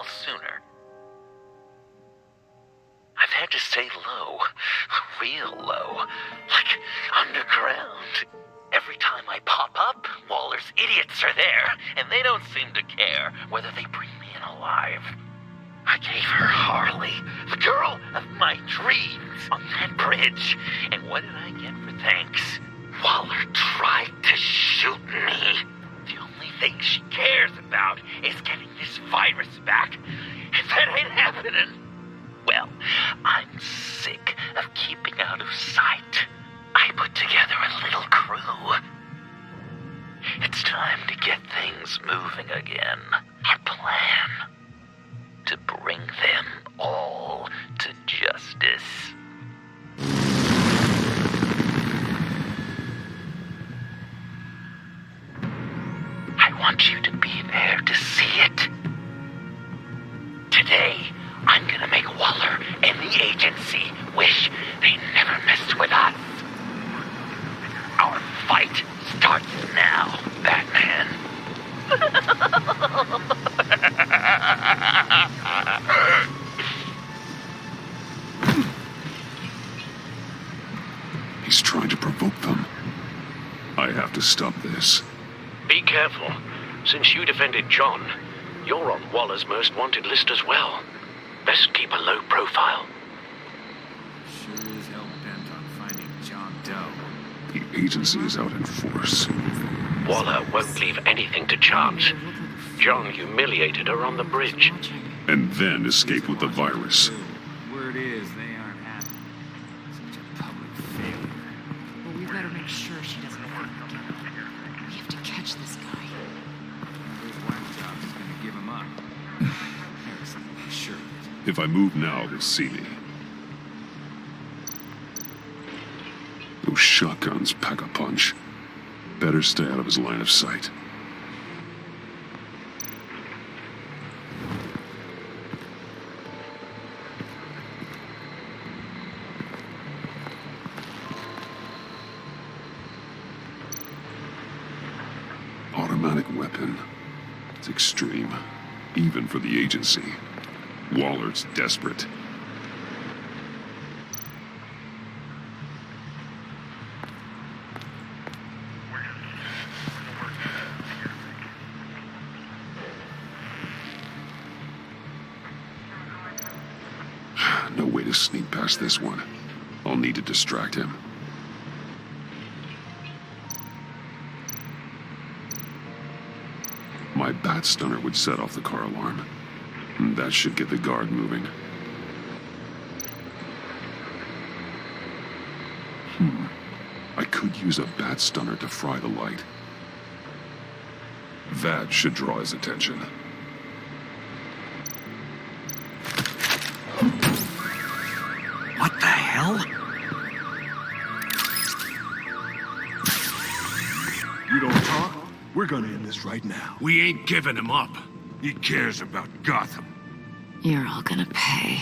while sooner. I've had to stay low, real low, like underground. Every time I pop up, Waller's idiots are there, and they don't seem to care whether they bring me in alive. I gave her Harley, the girl of my dreams, on that bridge, and what did I get for thanks? Waller tried to shoot me. The only thing she cares about is getting this virus back. If that ain't happening, well, I'm sick of keeping out of sight. I put together a little crew. It's time to get things moving again. Our plan: to bring them all to justice. I want you to be there to see it. Today, I'm gonna make Waller and the agency wish they never messed with us. Our fight starts now, Batman. He's trying to provoke them. I have to stop this. Be careful. Since you defended John, you're on Waller's most wanted list as well. Best keep a low profile. Sure is hell bent on finding John Doe. The agency is out in force. Waller won't leave anything to chance. John humiliated her on the bridge. And then escape with the virus. Word is they aren't happy. Such a public failure. Well, we better make sure she doesn't happen again. We have to catch this guy. His whack job is gonna give him up. Harrison, sure. If I move now, he'll see me. Those shotguns pack a punch. Better stay out of his line of sight. Automatic weapon. It's extreme, even for the agency. Waller's desperate. No way to sneak past this one. I'll need to distract him. My bat stunner would set off the car alarm. That should get the guard moving. I could use a bat stunner to fry the light. That should draw his attention. What the hell? You don't talk? We're gonna end this right now. We ain't giving him up. He cares about Gotham. You're all gonna pay.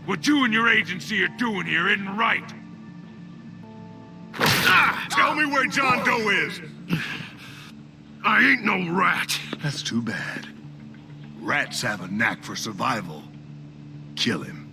What you and your agency are doing here isn't right. Tell me where John Doe is! I ain't no rat. That's too bad. Rats have a knack for survival. Kill him.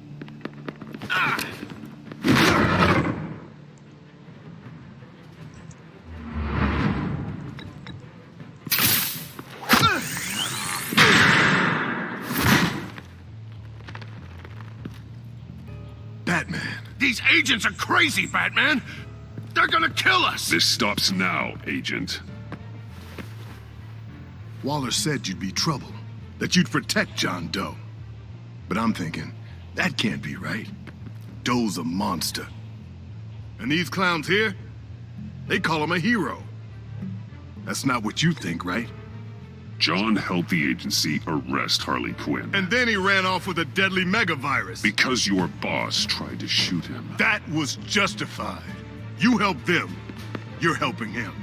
Batman. These agents are crazy, Batman. They're gonna kill us. This stops now, Agent. Waller said you'd be trouble, that you'd protect John Doe. But I'm thinking, that can't be right. Doe's a monster. And these clowns here, they call him a hero. That's not what you think, right? John helped the agency arrest Harley Quinn. And then he ran off with a deadly megavirus. Because your boss tried to shoot him. That was justified. You helped them, you're helping him.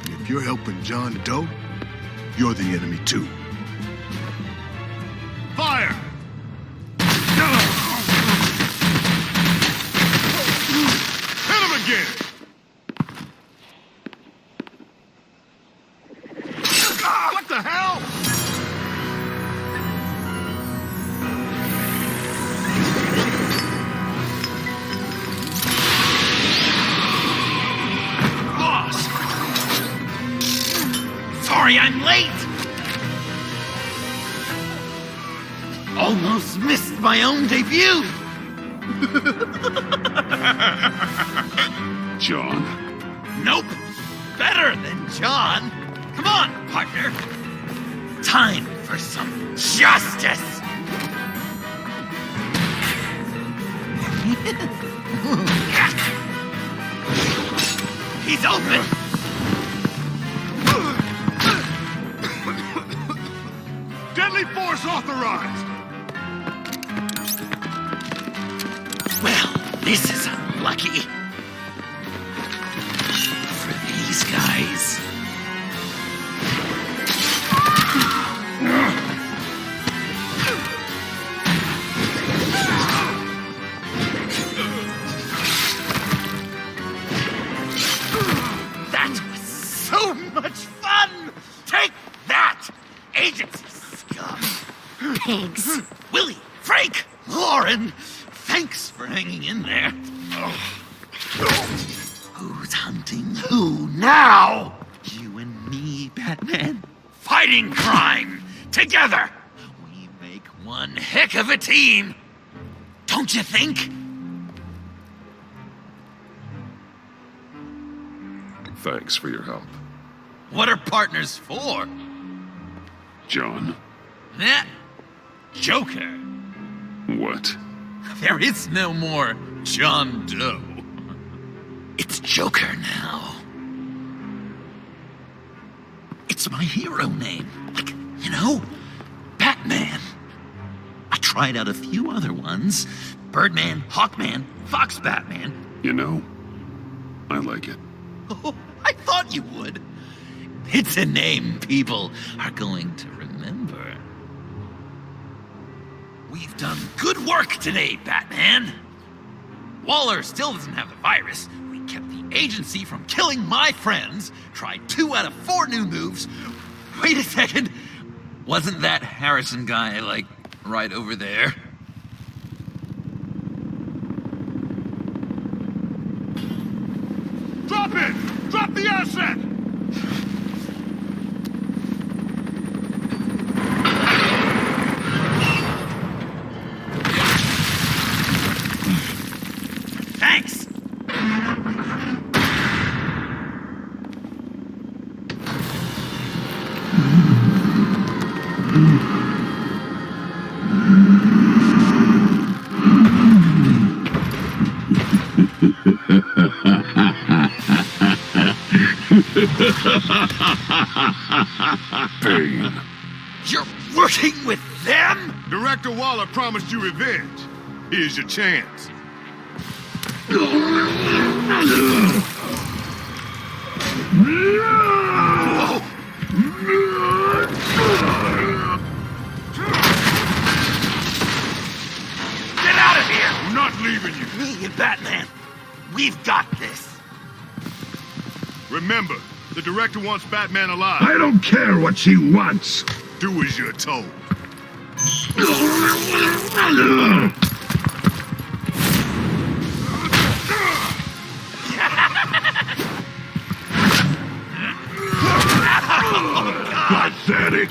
If you're helping John Doe, you're the enemy too. Fire! Hit him again! What the hell? sorry I'm late! Almost missed my own debut! John. Nope! Better than John! Come on, partner! Time for some justice! He's open! Deadly force authorized! Well, this is unlucky. For these guys. That was so much fun! Take that, agency scum! Pigs. Willie, Frank, Lauren, thanks for hanging in there. Who's hunting who now? You and me, Batman. Fighting crime together. We make one heck of a team. Don't you think? Thanks for your help. What are partners for? John. Eh? Joker. What? There is no more John Doe. It's Joker now. It's my hero name. Like, you know, Batman. I tried out a few other ones. Birdman, Hawkman, Fox Batman. You know, I like it. Oh, I thought you would. It's a name people are going to remember. We've done good work today, Batman. Waller still doesn't have the virus. We kept the agency from killing my friends. Tried 2 out of 4 new moves. Wait a second. Wasn't that Harrison guy, like, right over there? Drop it! Drop the asset! Thanks! Bane. You're working with them? Director Waller promised you revenge. Here's your chance. Get out of here! I'm not leaving you. Me and Batman, we've got this. Remember, the director wants Batman alive. I don't care what she wants. Do as you're told. Pathetic.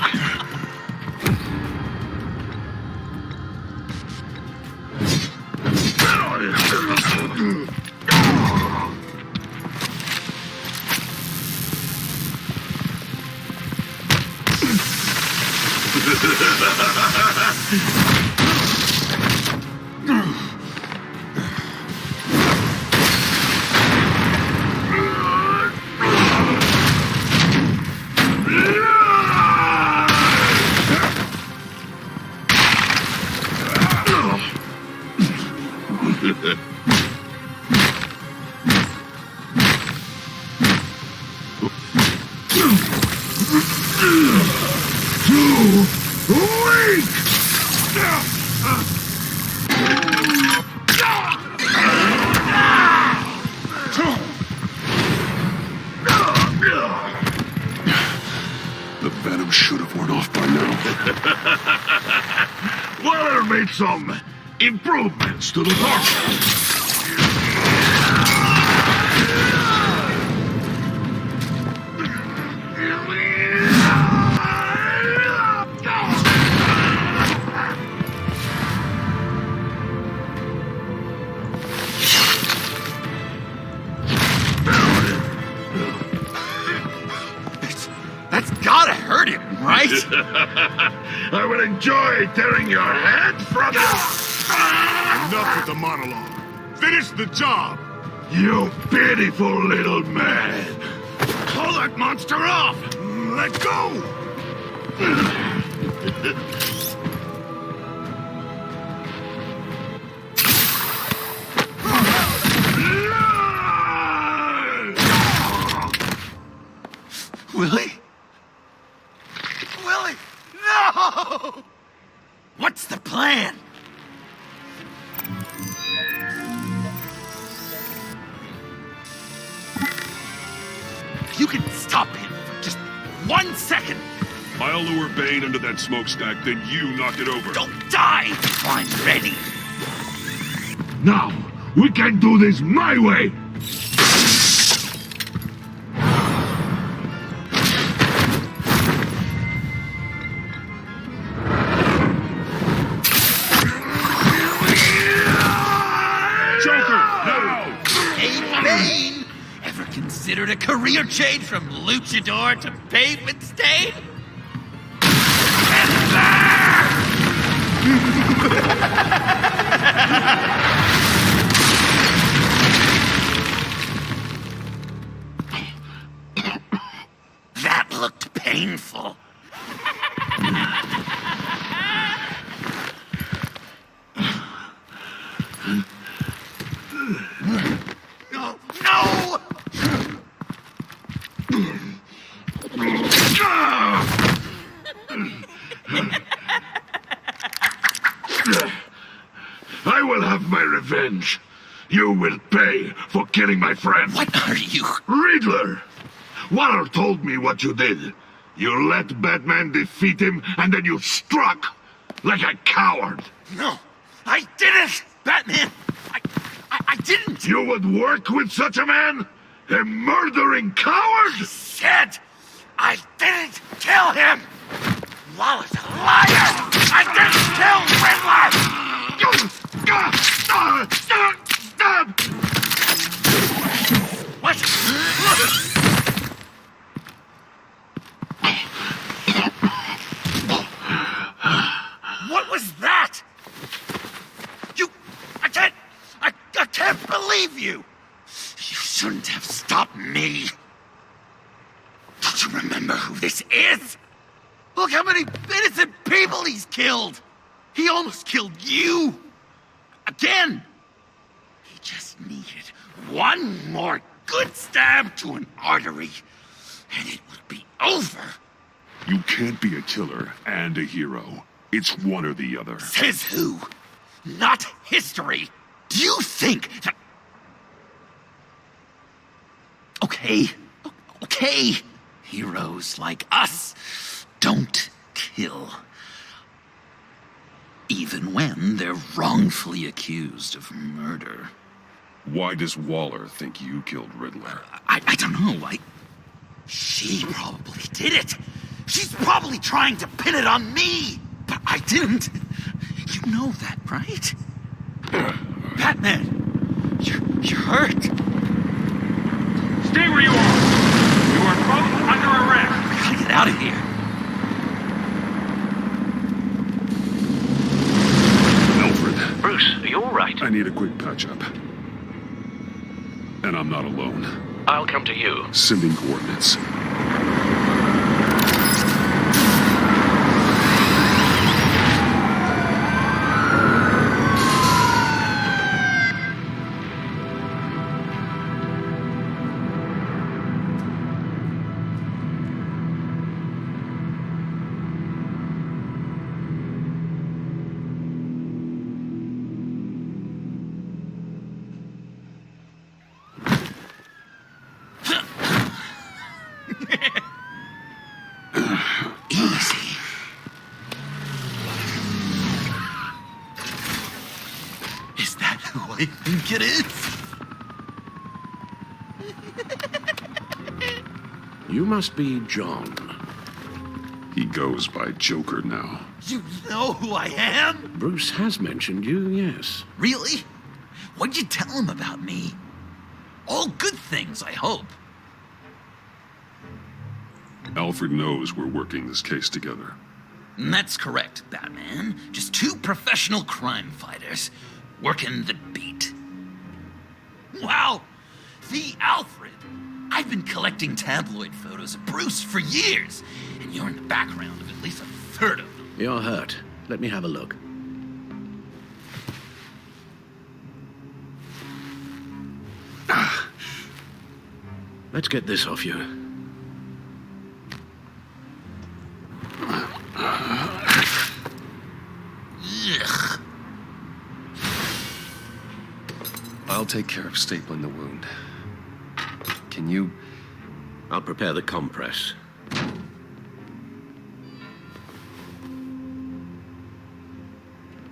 The venom should have worn off by now. Waller made some improvements to the torture. I will enjoy tearing your head from you. Enough with the monologue. Finish the job! You pitiful little man. Call that monster off! Let go! Willie? Willie! No! What's the plan? If you can stop him for just 1 second, I'll lure Bane under that smokestack, then you knock it over. don't die before I'm ready. Now, we can do this my way. Hey, Bane! Ever considered a career change from luchador to pavement stain? That looked painful. No! No! I will have my revenge. You will pay for killing my friend. What are you? Riddler! Waller told me what you did. You let Batman defeat him, and then you struck like a coward. No, I didn't, Batman. I didn't. You would work with such a man? A murdering coward? Said I didn't kill him. Waller's a liar. I didn't kill Riddler. What? What was that? I can't believe you! You shouldn't have stopped me. Don't you remember who this is? Look how many innocent people he's killed! He almost killed you! Again! He just needed one more good stab to an artery, and it would be over. You can't be a killer and a hero. It's one or the other. Says who? Not history. Do you think that... Okay. Heroes like us don't kill. Even when they're wrongfully accused of murder. Why does Waller think you killed Riddler? I don't know. She probably did it. She's probably trying to pin it on me. But I didn't. You know that, right? Batman, you're hurt. Stay where you are. You are both under arrest. We gotta get out of here. Alfred, Bruce, are you all right? I need a quick patch-up. And I'm not alone. I'll come to you. Sending coordinates. Easy. Is that who I think it is? You must be John. He goes by Joker now. You know who I am? Bruce has mentioned you, yes. Really? What'd you tell him about me? All good things, I hope. Alfred knows we're working this case together. That's correct, Batman. Just two professional crime fighters working the beat. Wow! The Alfred! I've been collecting tabloid photos of Bruce for years, and you're in the background of at least a third of them. You're hurt. Let me have a look. Let's get this off you. Ugh. I'll take care of stapling the wound. Can you... I'll prepare the compress.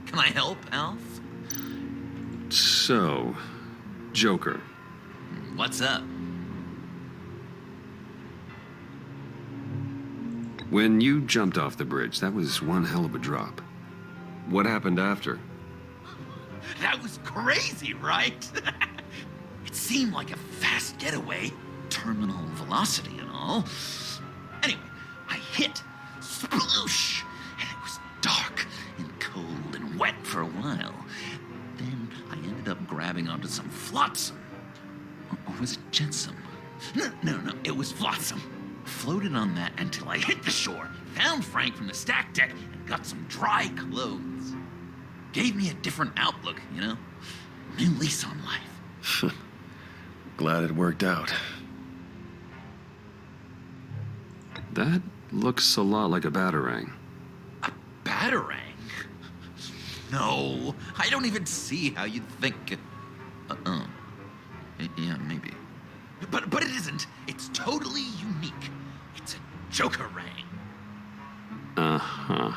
Can I help, Alf? So... Joker. What's up? When you jumped off the bridge, that was one hell of a drop. What happened after? That was crazy, right? It seemed like a fast getaway, terminal velocity and all. Anyway, I hit, sploosh, and it was dark and cold and wet for a while. Then I ended up grabbing onto some flotsam. Or was it jetsam? No, it was flotsam. Floated on that until I hit the shore, found Frank from the stack deck, and got some dry clothes. Gave me a different outlook, you know? New lease on life. Glad it worked out. That looks a lot like a batarang. A batarang? No, I don't even see how you'd think. Yeah, maybe. But it isn't. It's totally unique. It's a Joker-rang. Uh-huh.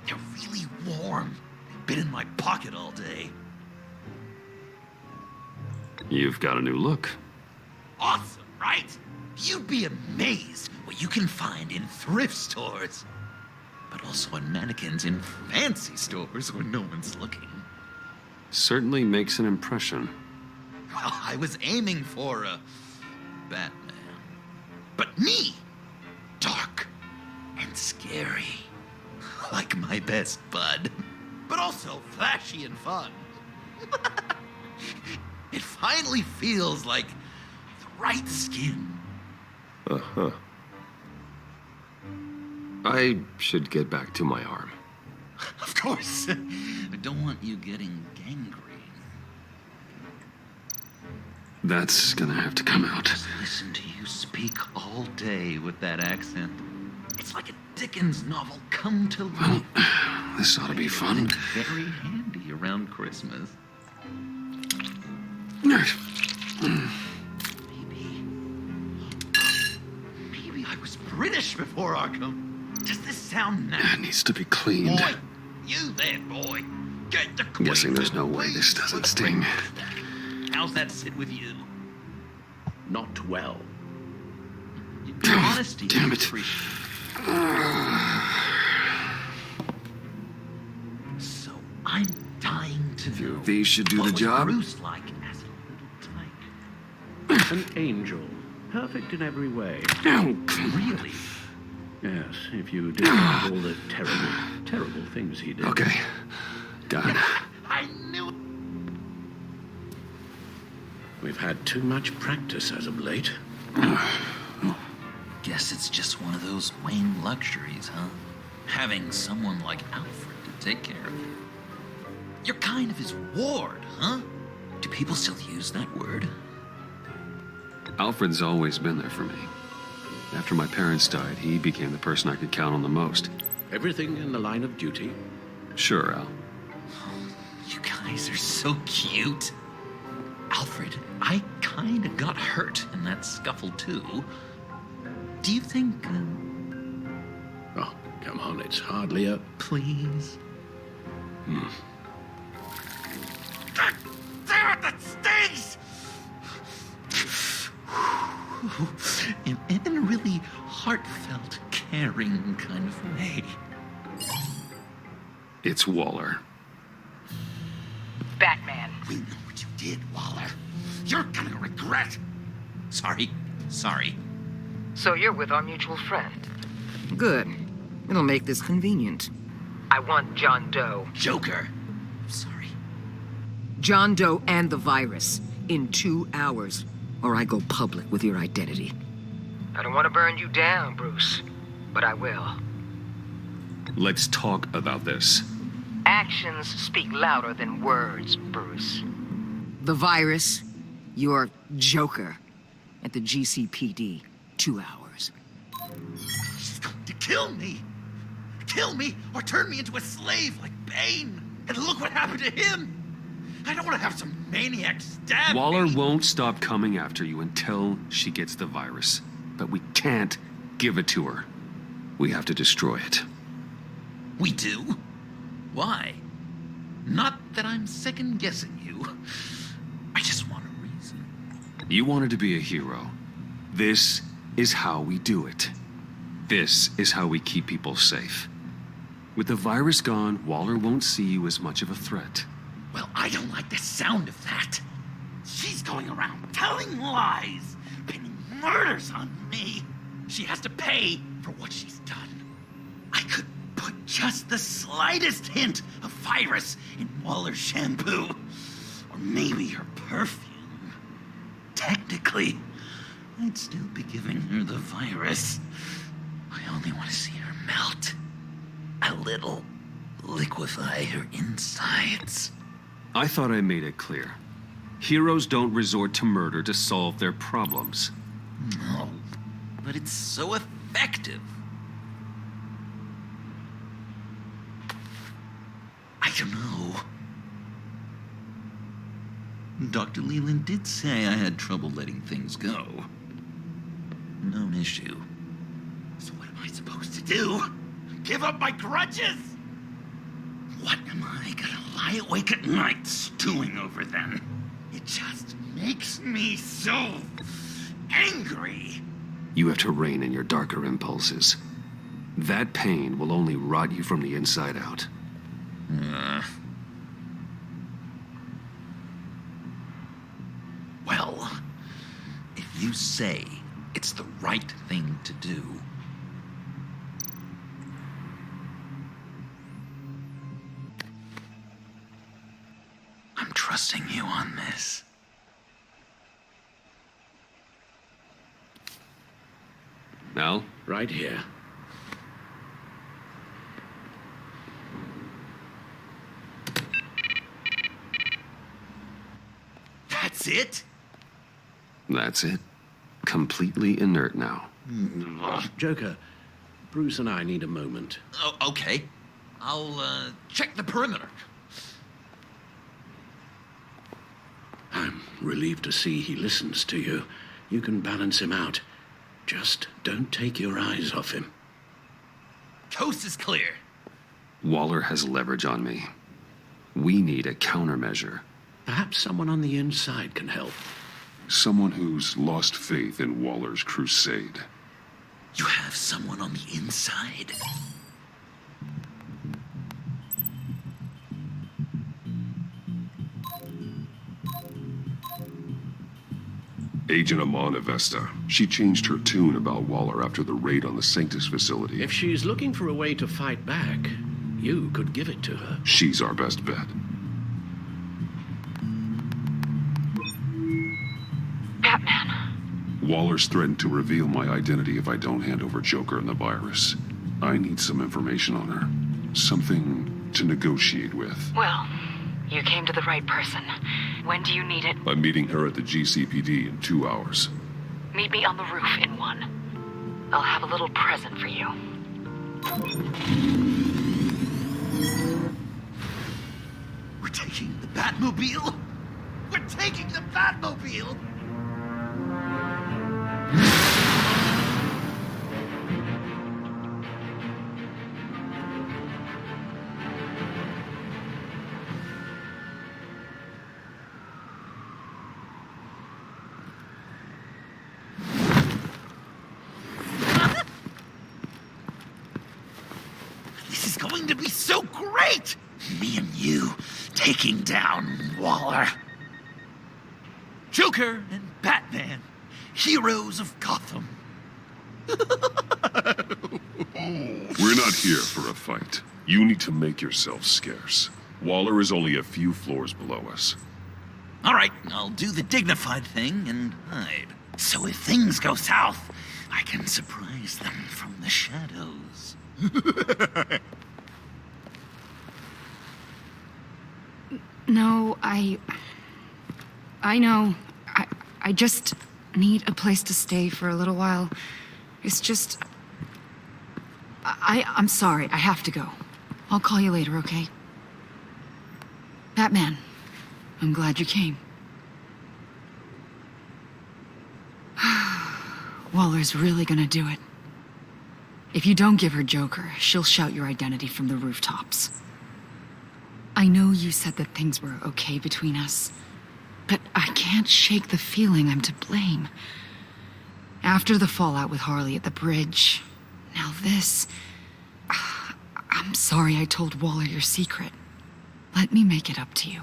They're really warm. They've been in my pocket all day. You've got a new look. Awesome, right? You'd be amazed what you can find in thrift stores. But also on mannequins in fancy stores when no one's looking. Certainly makes an impression. Well, I was aiming for a Batman. But me! Dark and scary. Like my best bud. But also flashy and fun. It finally feels like the right skin. Uh-huh. I should get back to my arm. Of course. I don't want you getting gangrene. That's gonna have to come out. Just listen to you speak all day with that accent. It's like a Dickens novel come to life. This ought to be fun. Very handy around Christmas. Maybe I was British before Arkham. Does this sound nice? It needs to be cleaned. Boy, you there, boy. Get the I'm guessing there's no way queen this for doesn't the sting. ring. How's that sit with you? Not well. Your honesty Damn is it. appreciated. So I'm dying to know. These should do what the was job. Bruce like as a little tyke? An angel. Perfect in every way. Really? Yes, if you discount all the terrible things he did. Okay. Done. I knew. We've had too much practice as of late. Guess it's just one of those Wayne luxuries, huh? Having someone like Alfred to take care of you. You're kind of his ward, huh? Do people still use that word? Alfred's always been there for me. After my parents died, he became the person I could count on the most. Everything in the line of duty. Sure, Al. You guys are so cute. Alfred, I kinda got hurt in that scuffle too. Do you think, Oh, come on, it's hardly a... please? Damn it, that stings! In a really heartfelt, caring kind of way. It's Waller. Batman. We know what you did, Waller. You're gonna regret. Sorry. So you're with our mutual friend. Good. It'll make this convenient. I want John Doe. Joker. Sorry. John Doe and the virus in 2 hours, or I go public with your identity. I don't want to burn you down, Bruce, but I will. Let's talk about this. Actions speak louder than words, Bruce. The virus, your Joker, at the GCPD, 2 hours. She's going to kill me. Kill me or turn me into a slave like Bane. And look what happened to him. I don't want to have some maniac stab Waller me. won't stop coming after you until she gets the virus. But we can't give it to her. We have to destroy it. We do? Why? Not that I'm second-guessing you. I just want a reason. You wanted to be a hero. This is how we do it. This is how we keep people safe. With the virus gone, Waller won't see you as much of a threat. Well, I don't like the sound of that. She's going around telling lies, pinning murders on me. She has to pay for what she's done. I could put just the slightest hint of virus in Waller's shampoo. Or maybe her perfume. Technically, I'd still be giving her the virus. I only want to see her melt. A little. Liquefy her insides. I thought I made it clear. Heroes don't resort to murder to solve their problems. No, but it's so effective. I don't know. Dr. Leland did say I had trouble letting things go. Known issue. So what am I supposed to do? Give up my grudges? What am I gonna lie awake at night stewing over then? It just makes me so angry. You have to rein in your darker impulses. That pain will only rot you from the inside out. Well, if you say it's the right thing to do, I'm trusting you on this. Al? Right here. That's it? That's it. Completely inert now. Joker, Bruce and I need a moment. Oh, okay. I'll check the perimeter. I'm relieved to see he listens to you. You can balance him out. Just don't take your eyes off him. Coast is clear. Waller has leverage on me. We need a countermeasure. Perhaps someone on the inside can help. Someone who's lost faith in Waller's crusade. You have someone on the inside? Agent Amana Vesta. She changed her tune about Waller after the raid on the Sanctus facility. If she's looking for a way to fight back, you could give it to her. She's our best bet. Batman. Waller's threatened to reveal my identity if I don't hand over Joker and the virus. I need some information on her. Something to negotiate with. Well, you came to the right person. When do you need it? I'm meeting her at the GCPD in 2 hours. Meet me on the roof in 1. I'll have a little present for you. We're taking the Batmobile? We're taking the Batmobile! This is going to be so great! Me and you taking down Waller. Joker and Batman, heroes of Gotham. We're not here for a fight. You need to make yourself scarce. Waller is only a few floors below us. All right, I'll do the dignified thing and hide. So if things go south, I can surprise them from the shadows. No, I know. I just need a place to stay for a little while. It's just... I'm sorry, I have to go. I'll call you later, okay? Batman, I'm glad you came. Waller's really gonna do it. If you don't give her Joker, she'll shout your identity from the rooftops. I know you said that things were okay between us, but I can't shake the feeling I'm to blame. After the fallout with Harley at the bridge, now this... I'm sorry I told Waller your secret. Let me make it up to you.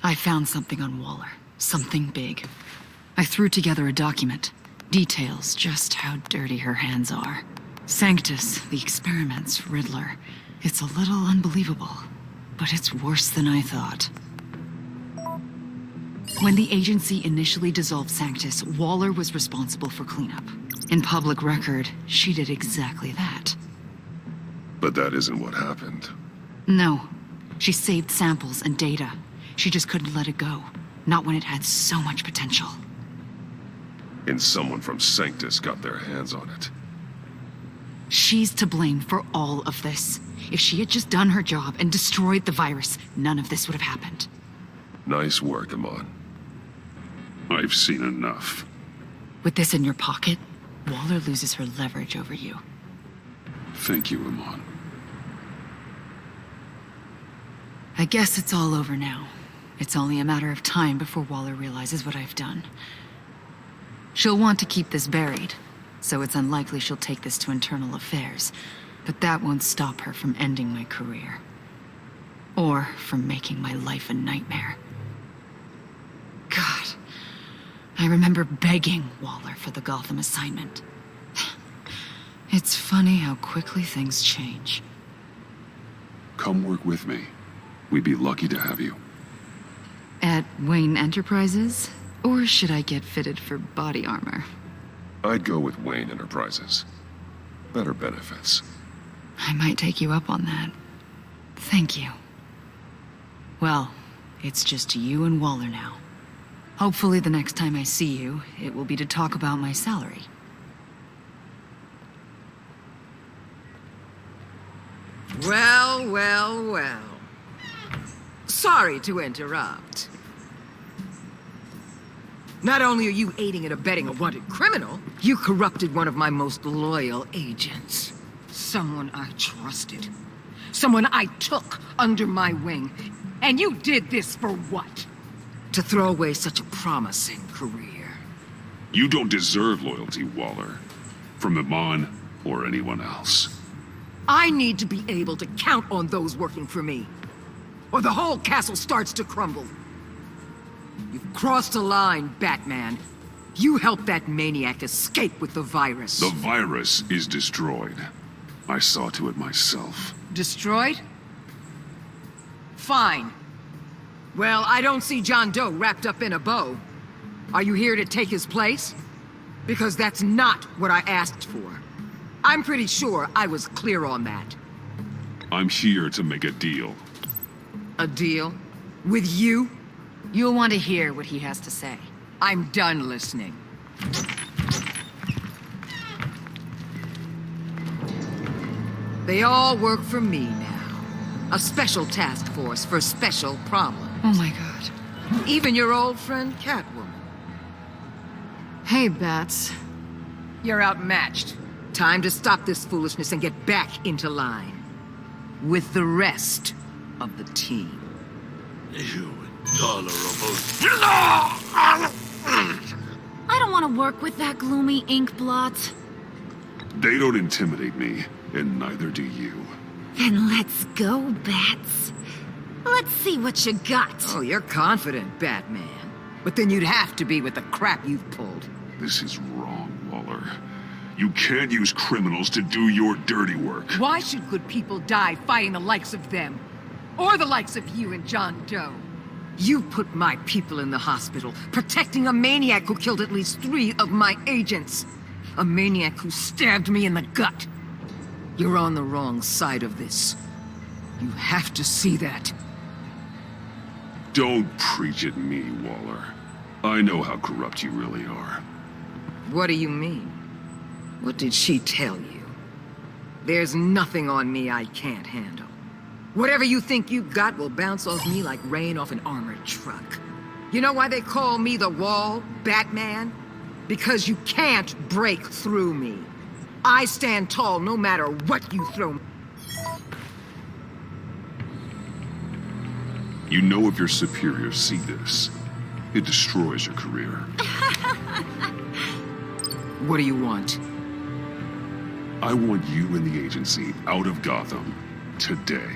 I found something on Waller. Something big. I threw together a document. Details just how dirty her hands are. Sanctus, the experiments, Riddler. It's a little unbelievable, but it's worse than I thought. When the agency initially dissolved Sanctus, Waller was responsible for cleanup. In public record, she did exactly that. But that isn't what happened. No. She saved samples and data. She just couldn't let it go. Not when it had so much potential. And someone from Sanctus got their hands on it. She's to blame for all of this. If she had just done her job and destroyed the virus, none of this would have happened. Nice work, Amon. I've seen enough. With this in your pocket, Waller loses her leverage over you. Thank you, Amon. I guess it's all over now. It's only a matter of time before Waller realizes what I've done. She'll want to keep this buried, so it's unlikely she'll take this to internal affairs. But that won't stop her from ending my career. Or from making my life a nightmare. God, I remember begging Waller for the Gotham assignment. It's funny how quickly things change. Come work with me. We'd be lucky to have you. At Wayne Enterprises? Or should I get fitted for body armor? I'd go with Wayne Enterprises. Better benefits. I might take you up on that. Thank you. Well, it's just you and Waller now. Hopefully the next time I see you, it will be to talk about my salary. Well, well, well. Sorry to interrupt. Not only are you aiding and abetting a wanted criminal, you corrupted one of my most loyal agents. Someone I trusted. Someone I took under my wing. And you did this for what? To throw away such a promising career. You don't deserve loyalty, Waller. From Amon or anyone else. I need to be able to count on those working for me. Or the whole castle starts to crumble. You've crossed a line, Batman. You helped that maniac escape with the virus. The virus is destroyed. I saw to it myself. Destroyed? Fine. Well, I don't see John Doe wrapped up in a bow. Are you here to take his place? Because that's not what I asked for. I'm pretty sure I was clear on that. I'm here to make a deal. A deal? With you? You'll want to hear what he has to say. I'm done listening. They all work for me now. A special task force for special problems. Oh my god. Even your old friend Catwoman. Hey, Bats. You're outmatched. Time to stop this foolishness and get back into line. With the rest of the team. You intolerable... I don't want to work with that gloomy ink blot. They don't intimidate me, and neither do you. Then let's go, Bats. Let's see what you got. Oh, you're confident, Batman. But then you'd have to be with the crap you've pulled. This is wrong, Waller. You can't use criminals to do your dirty work. Why should good people die fighting the likes of them? Or the likes of you and John Doe? You put my people in the hospital, protecting a maniac who killed at least 3 of my agents. A maniac who stabbed me in the gut. You're on the wrong side of this. You have to see that. Don't preach at me, Waller. I know how corrupt you really are. What do you mean? What did she tell you? There's nothing on me I can't handle. Whatever you think you got will bounce off me like rain off an armored truck. You know why they call me the Wall, Batman? Because you can't break through me. I stand tall no matter what you throw me. You know if your superiors see this, it destroys your career. What do you want? I want you and the agency out of Gotham today.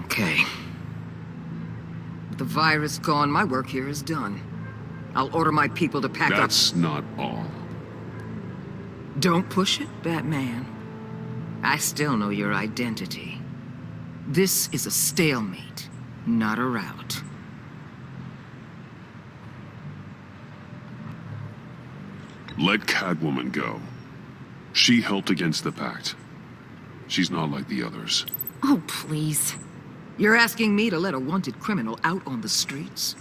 Okay. With the virus gone, my work here is done. I'll order my people to pack up. That's not all. Don't push it, Batman. I still know your identity. This is a stalemate, not a rout. Let Catwoman go. She helped against the Pact. She's not like the others. Oh, please. You're asking me to let a wanted criminal out on the streets?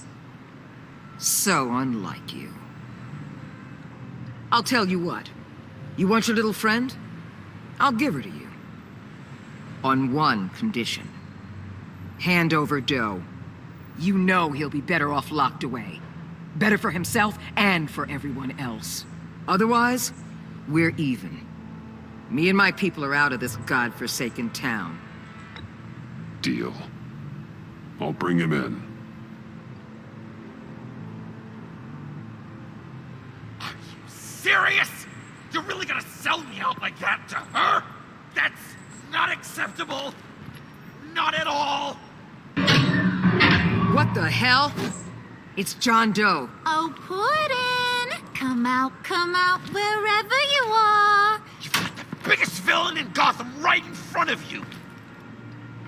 So unlike you. I'll tell you what. You want your little friend? I'll give her to you. On one condition. Hand over Doe. You know he'll be better off locked away. Better for himself and for everyone else. Otherwise, we're even. Me and my people are out of this godforsaken town. Deal. I'll bring him in. Are you serious? You're really gonna sell me out like that to her? That's not acceptable. Not at all. What the hell? It's John Doe. Oh, Puddin'! Come out, wherever you are. You've got the biggest villain in Gotham right in front of you.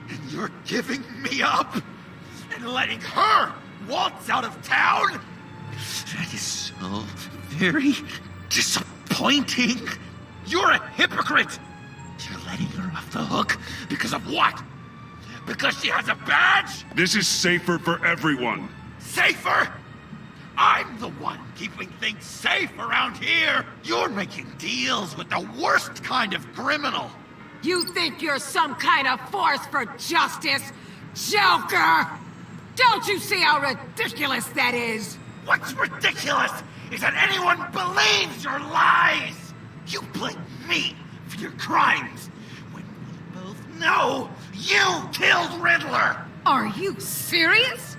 And you're giving me up? And letting her waltz out of town? That is so very disappointing. You're a hypocrite. You're letting her off the hook because of what? Because she has a badge? This is safer for everyone. Safer? I'm the one keeping things safe around here. You're making deals with the worst kind of criminal. You think you're some kind of force for justice, Joker? Don't you see how ridiculous that is? What's ridiculous is that anyone believes your lies. You blame me for your crimes when we both know you killed Riddler. Are you serious?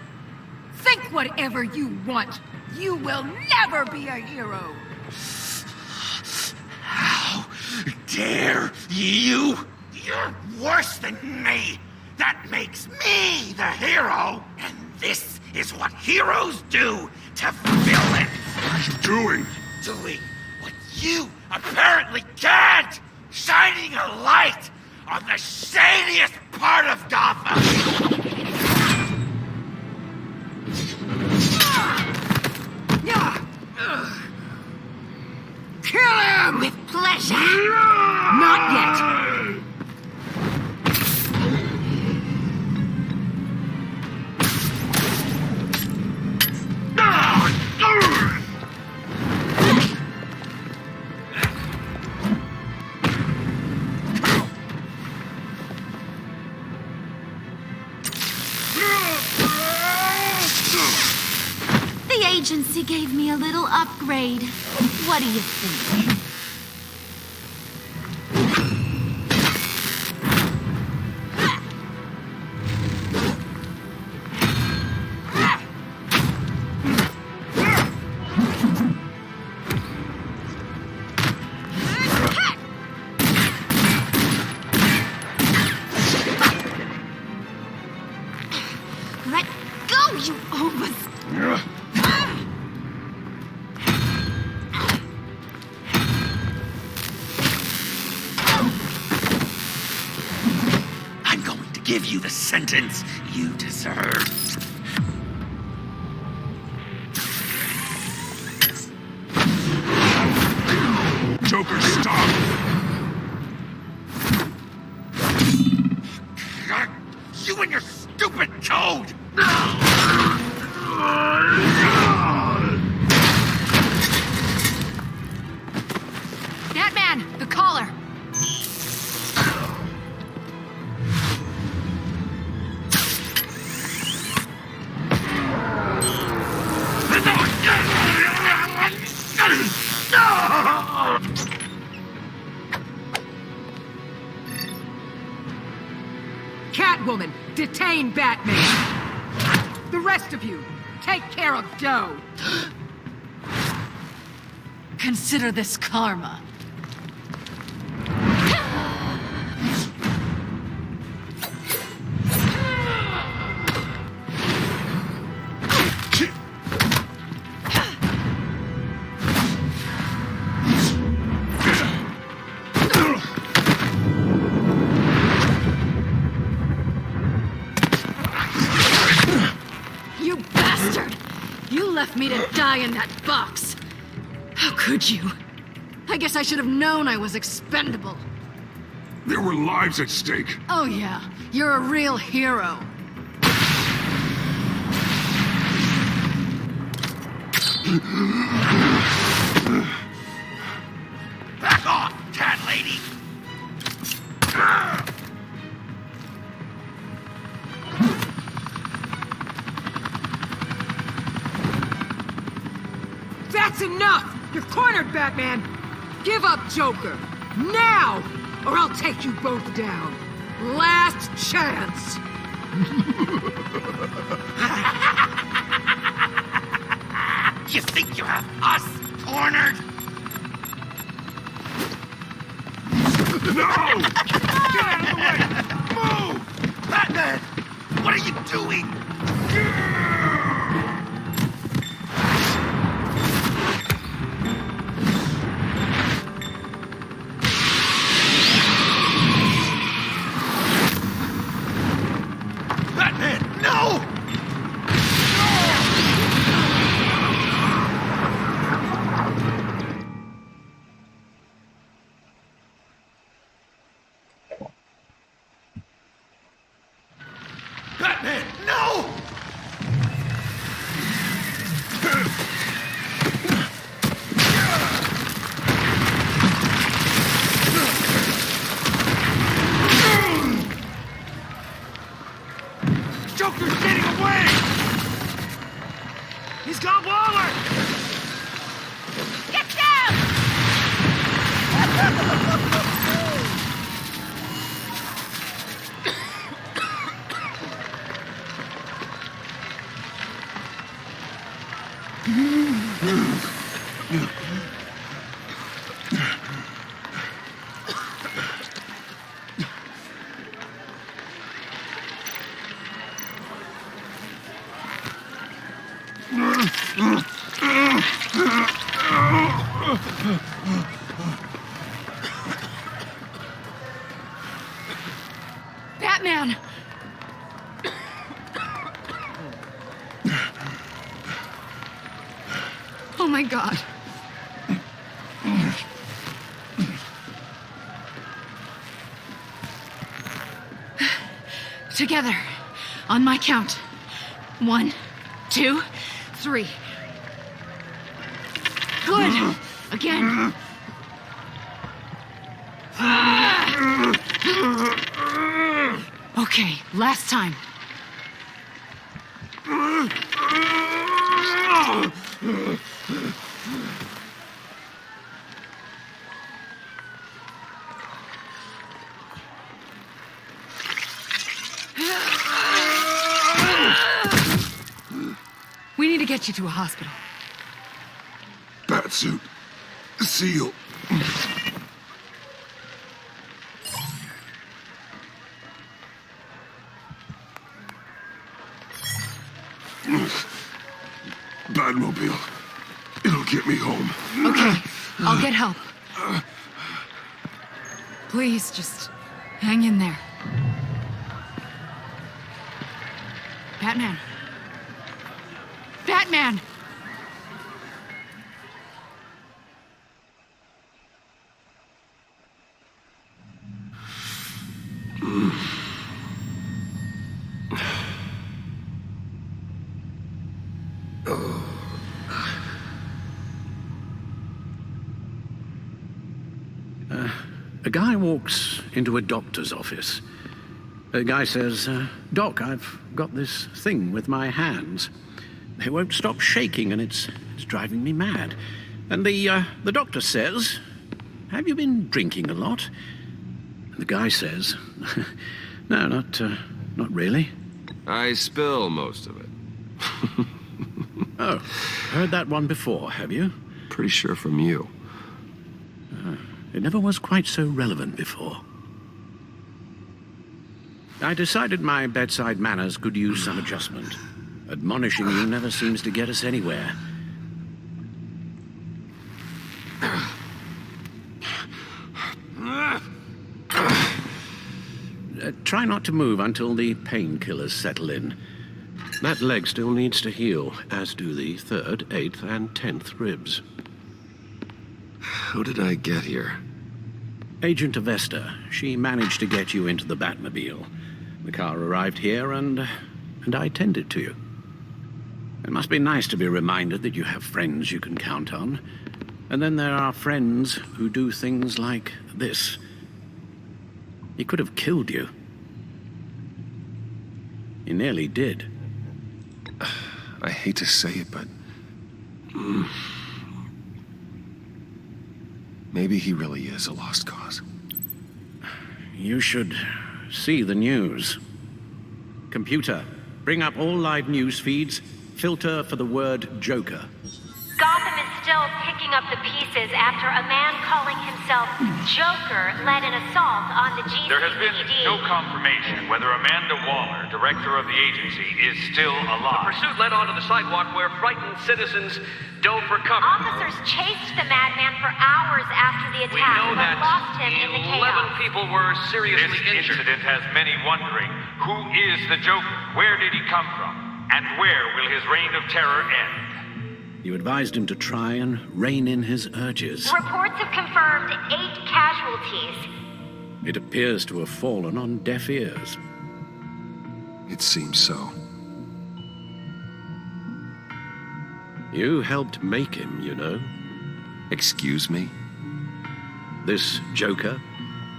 Think whatever you want. You will never be a hero. How dare you? You're worse than me. That makes me the hero. And this is what heroes do to villains. What are you doing? Doing what you apparently can't. Shining a light on the shadiest part of Gotham. Kill him! With pleasure. Not yet. The agency gave me a little upgrade. What do you think? Let go, you overzealous give you the sentence you deserve. Joker, stop! You and your stupid code! Batman, the collar! Catwoman, detain Batman! The rest of you, take care of Doe! Consider this karma. You bastard! You left me to die in that box. How could you? I guess I should have known I was expendable. There were lives at stake. Oh yeah, you're a real hero. Back off, cat lady! That's enough! You're cornered, Batman! Give up, Joker! Now! Or I'll take you both down. Last chance! You think you have us cornered? No! Get out of the way! Move! Batman! What are you doing? Batman, no! Batman, no! Joker's getting away! He's got Waller! Get down! Batman! Oh my god. Together, on my count. 1, 2, 3. Good. Again. Okay, last time. We need to get you to a hospital. Batsuit. Seal. Batmobile. It'll get me home. Okay, I'll get help. Please, just hang in there. Batman! Batman! A guy walks into a doctor's office. The guy says, Doc, I've got this thing with my hands. They won't stop shaking and it's driving me mad. And the doctor says, have you been drinking a lot? And the guy says, no, not really. I spill most of it. Oh, heard that one before, have you? Pretty sure from you. It never was quite so relevant before. I decided my bedside manners could use some adjustment. Admonishing you never seems to get us anywhere. Try not to move until the painkillers settle in. That leg still needs to heal, as do the 3rd, 8th, and 10th ribs. How did I get here? Agent Avesta, she managed to get you into the Batmobile. The car arrived here and I tended to you. It must be nice to be reminded that you have friends you can count on. And then there are friends who do things like this. He could have killed you. He nearly did. I hate to say it, but... maybe he really is a lost cause. You should see the news. Computer, bring up all live news feeds. Filter for the word Joker. Gotham is still picking up the pieces after a man calling himself Joker led an assault on the GCPD. There has been no confirmation whether Amanda Waller, director of the agency, is still alive. The pursuit led onto the sidewalk where frightened citizens dove for cover. Officers chased the madman for hours after the We attack, know but that lost him in the 11 chaos. people were seriously This injured. incident has many wondering, who is the Joker? Where did he come from? And where will his reign of terror end? You advised him to try and rein in his urges. Reports have confirmed 8 casualties. It appears to have fallen on deaf ears. It seems so. You helped make him, you know. Excuse me? This Joker,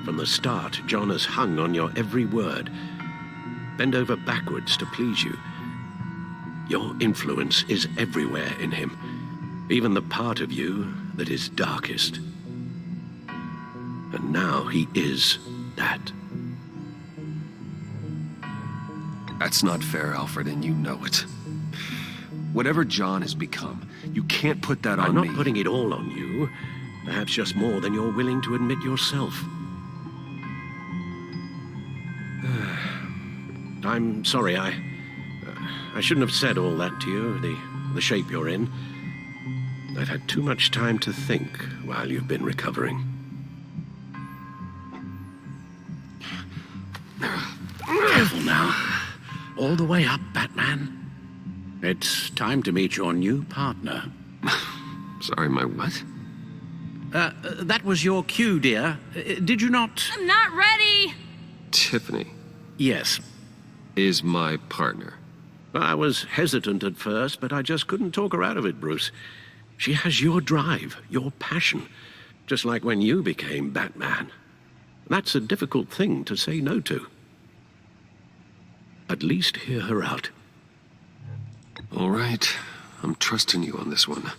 from the start, John has hung on your every word. Bend over backwards to please you. Your influence is everywhere in him, even the part of you that is darkest. And now he is that. That's not fair, Alfred, and you know it. Whatever John has become, you can't put that on me. I'm not putting it all on you. Perhaps just more than you're willing to admit yourself. I'm sorry, I shouldn't have said all that to you, the shape you're in. I've had too much time to think while you've been recovering. Careful now. All the way up, Batman. It's time to meet your new partner. Sorry, my what? That was your cue, dear. Did you not? I'm not ready. Tiffany Yes. is my partner. I was hesitant at first, but I just couldn't talk her out of it, Bruce. She has your drive, your passion, just like when you became Batman. That's a difficult thing to say no to. At least hear her out. All right, I'm trusting you on this one.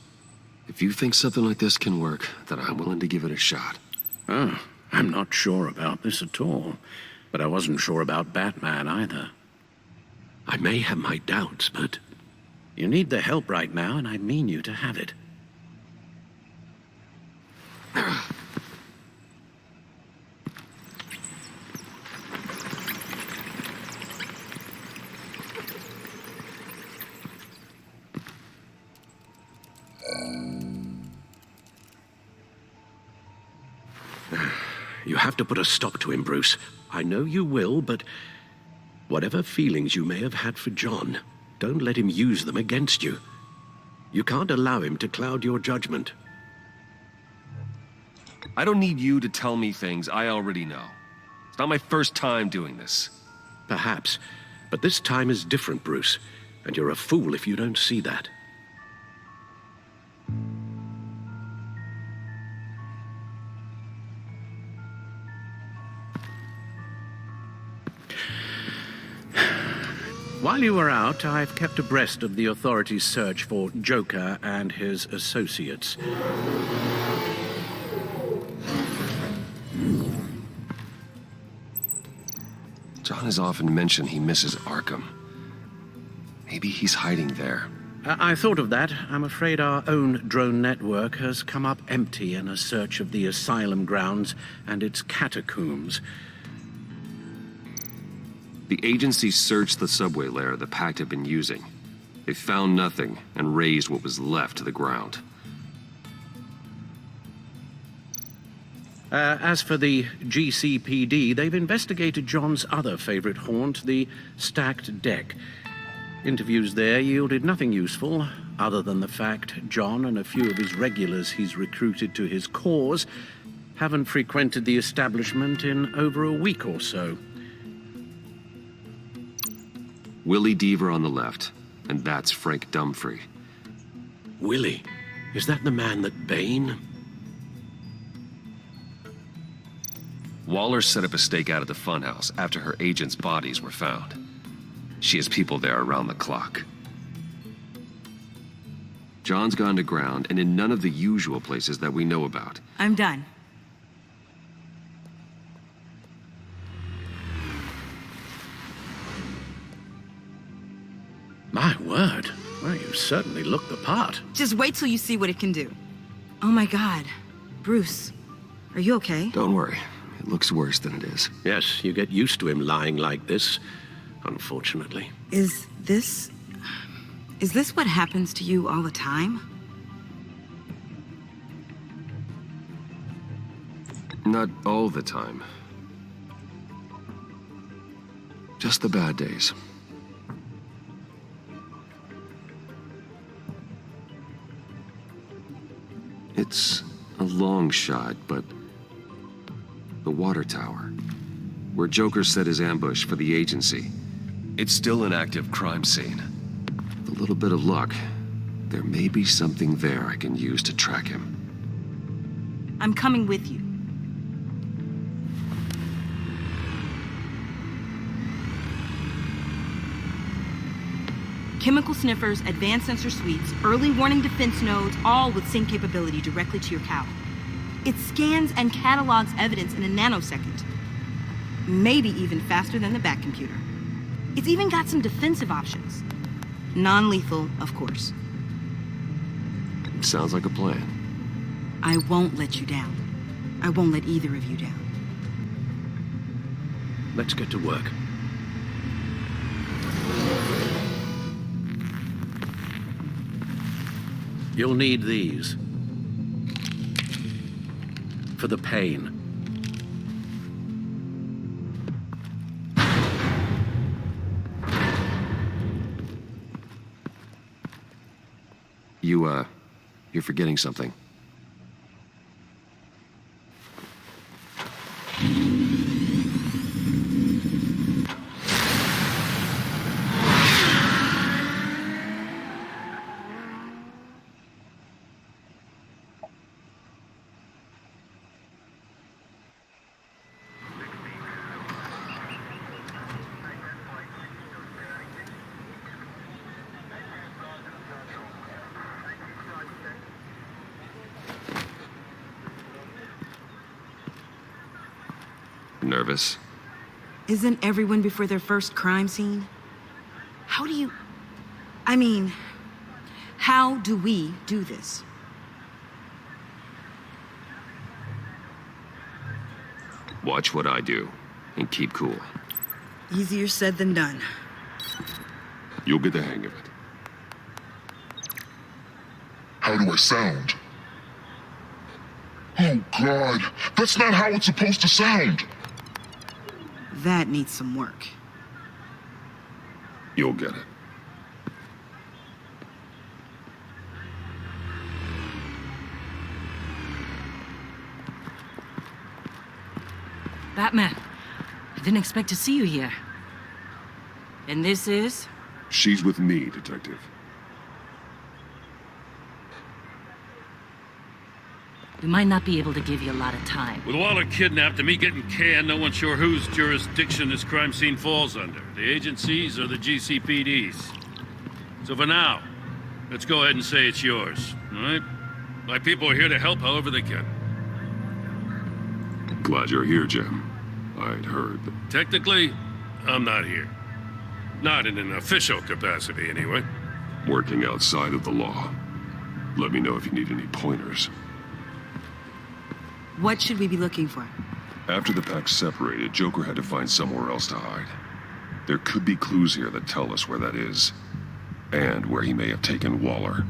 If you think something like this can work, then I'm willing to give it a shot. Oh, I'm not sure about this at all. But I wasn't sure about Batman either. I may have my doubts, but you need the help right now, and I mean you to have it. You have to put a stop to him, Bruce. I know you will, but Whatever feelings you may have had for John, don't let him use them against you. You can't allow him to cloud your judgment. I don't need you to tell me things I already know. It's not my first time doing this. Perhaps, but this time is different, Bruce, and you're a fool if you don't see that. While you were out, I've kept abreast of the authorities' search for Joker and his associates. John has often mentioned he misses Arkham. Maybe he's hiding there. I thought of that. I'm afraid our own drone network has come up empty in a search of the asylum grounds and its catacombs. The agency searched the subway layer the Pact had been using. They found nothing and razed what was left to the ground. As for the GCPD, they've investigated John's other favorite haunt, the stacked deck. Interviews there yielded nothing useful, other than the fact John and a few of his regulars he's recruited to his cause haven't frequented the establishment in over a week or so. Willie Deaver on the left, and that's Frank Dumfrey. Willie? Is that the man that Bane? Waller set up a stakeout at the funhouse after her agents' bodies were found. She has people there around the clock. John's gone to ground and in none of the usual places that we know about. I'm done. My word. Well, you certainly look the part. Just wait till you see what it can do. Oh my God. Bruce, are you okay? Don't worry. It looks worse than it is. Yes, you get used to him lying like this, unfortunately. Is this what happens to you all the time? Not all the time. Just the bad days. It's a long shot, but the water tower, where Joker set his ambush for the agency, it's still an active crime scene. With a little bit of luck, there may be something there I can use to track him. I'm coming with you. Chemical sniffers, advanced sensor suites, early warning defense nodes, all with sync capability directly to your cow. It scans and catalogs evidence in a nanosecond. Maybe even faster than the back computer. It's even got some defensive options. Non-lethal, of course. Sounds like a plan. I won't let you down. I won't let either of you down. Let's get to work. You'll need these. For the pain. You're forgetting something. Nervous? Isn't everyone before their first crime scene? How do we do this? Watch what I do, and keep cool. Easier said than done. You'll get the hang of it. How do I sound? Oh, God. That's not how it's supposed to sound. That needs some work. You'll get it. Batman, I didn't expect to see you here. And this is? She's with me, Detective. We might not be able to give you a lot of time. With Waller kidnapped and me getting canned, no one's sure whose jurisdiction this crime scene falls under. The agencies or the GCPD's. So for now, let's go ahead and say it's yours, all right? My people are here to help however they can. Glad you're here, Jim. I'd heard. Technically, I'm not here. Not in an official capacity, anyway. Working outside of the law. Let me know if you need any pointers. What should we be looking for? After the pack separated, Joker had to find somewhere else to hide. There could be clues here that tell us where that is. And where he may have taken Waller.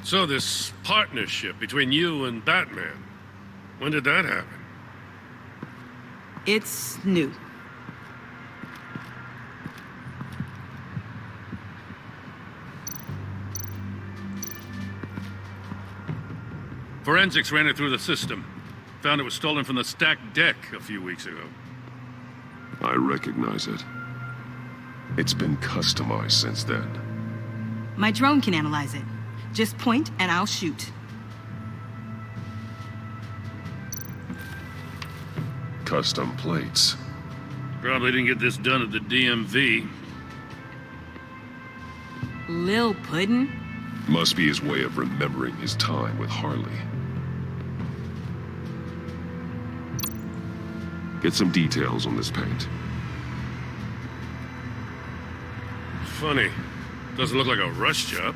So this partnership between you and Batman, when did that happen? It's new. Forensics ran it through the system. Found it was stolen from the stacked deck a few weeks ago. I recognize it. It's been customized since then. My drone can analyze it. Just point and I'll shoot. Custom plates. Probably didn't get this done at the DMV. Lil Puddin'? Must be his way of remembering his time with Harley. Get some details on this paint. Funny. Doesn't look like a rush job.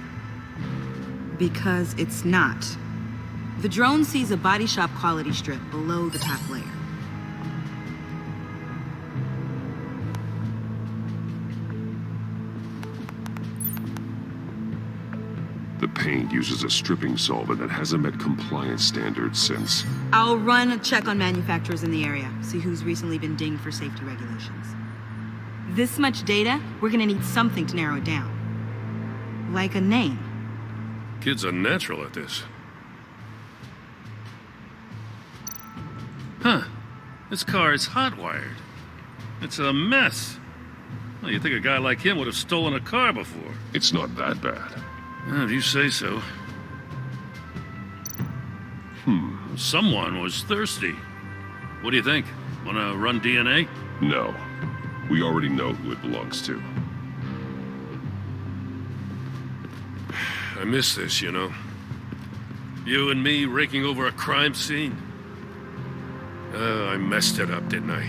Because it's not. The drone sees a body shop quality strip below the top layer. The paint uses a stripping solvent that hasn't met compliance standards since... I'll run a check on manufacturers in the area, see who's recently been dinged for safety regulations. This much data, we're gonna need something to narrow it down. Like a name. Kid's a natural at this. Huh. This car is hot-wired. It's a mess. Well, you'd think a guy like him would have stolen a car before. It's not that bad. Well, if you say so. Someone was thirsty. What do you think? Wanna run DNA? No. We already know who it belongs to. I miss this, you know. You and me raking over a crime scene. I messed it up, didn't I?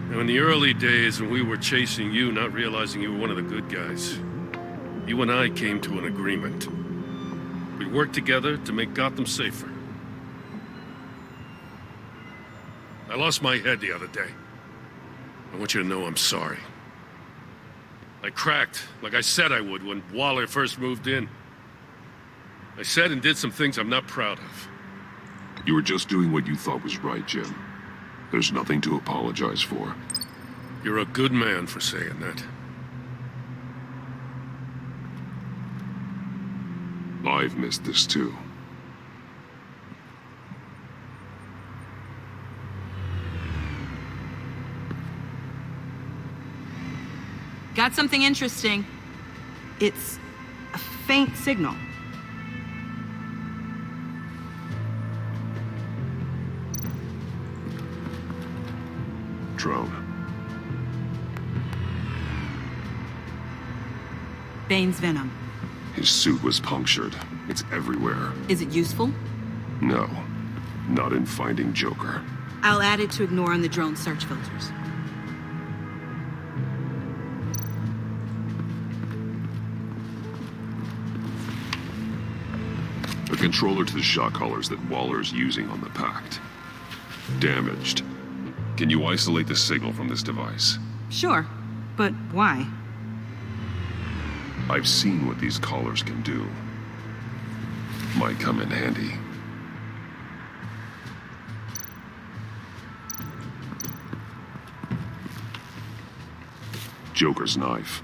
Now, in the early days when we were chasing you, not realizing you were one of the good guys, you and I came to an agreement. We worked together to make Gotham safer. I lost my head the other day. I want you to know I'm sorry. I cracked, like I said I would when Waller first moved in. I said and did some things I'm not proud of. You were just doing what you thought was right, Jim. There's nothing to apologize for. You're a good man for saying that. I've missed this too. Got something interesting. It's a faint signal. Drone. Bane's venom. His suit was punctured. It's everywhere. Is it useful? No. Not in finding Joker. I'll add it to ignore on the drone search filters. A controller to the shock collars that Waller's using on the Pact. Damaged. Can you isolate the signal from this device? Sure, but why? I've seen what these collars can do. might come in handy. Joker's knife.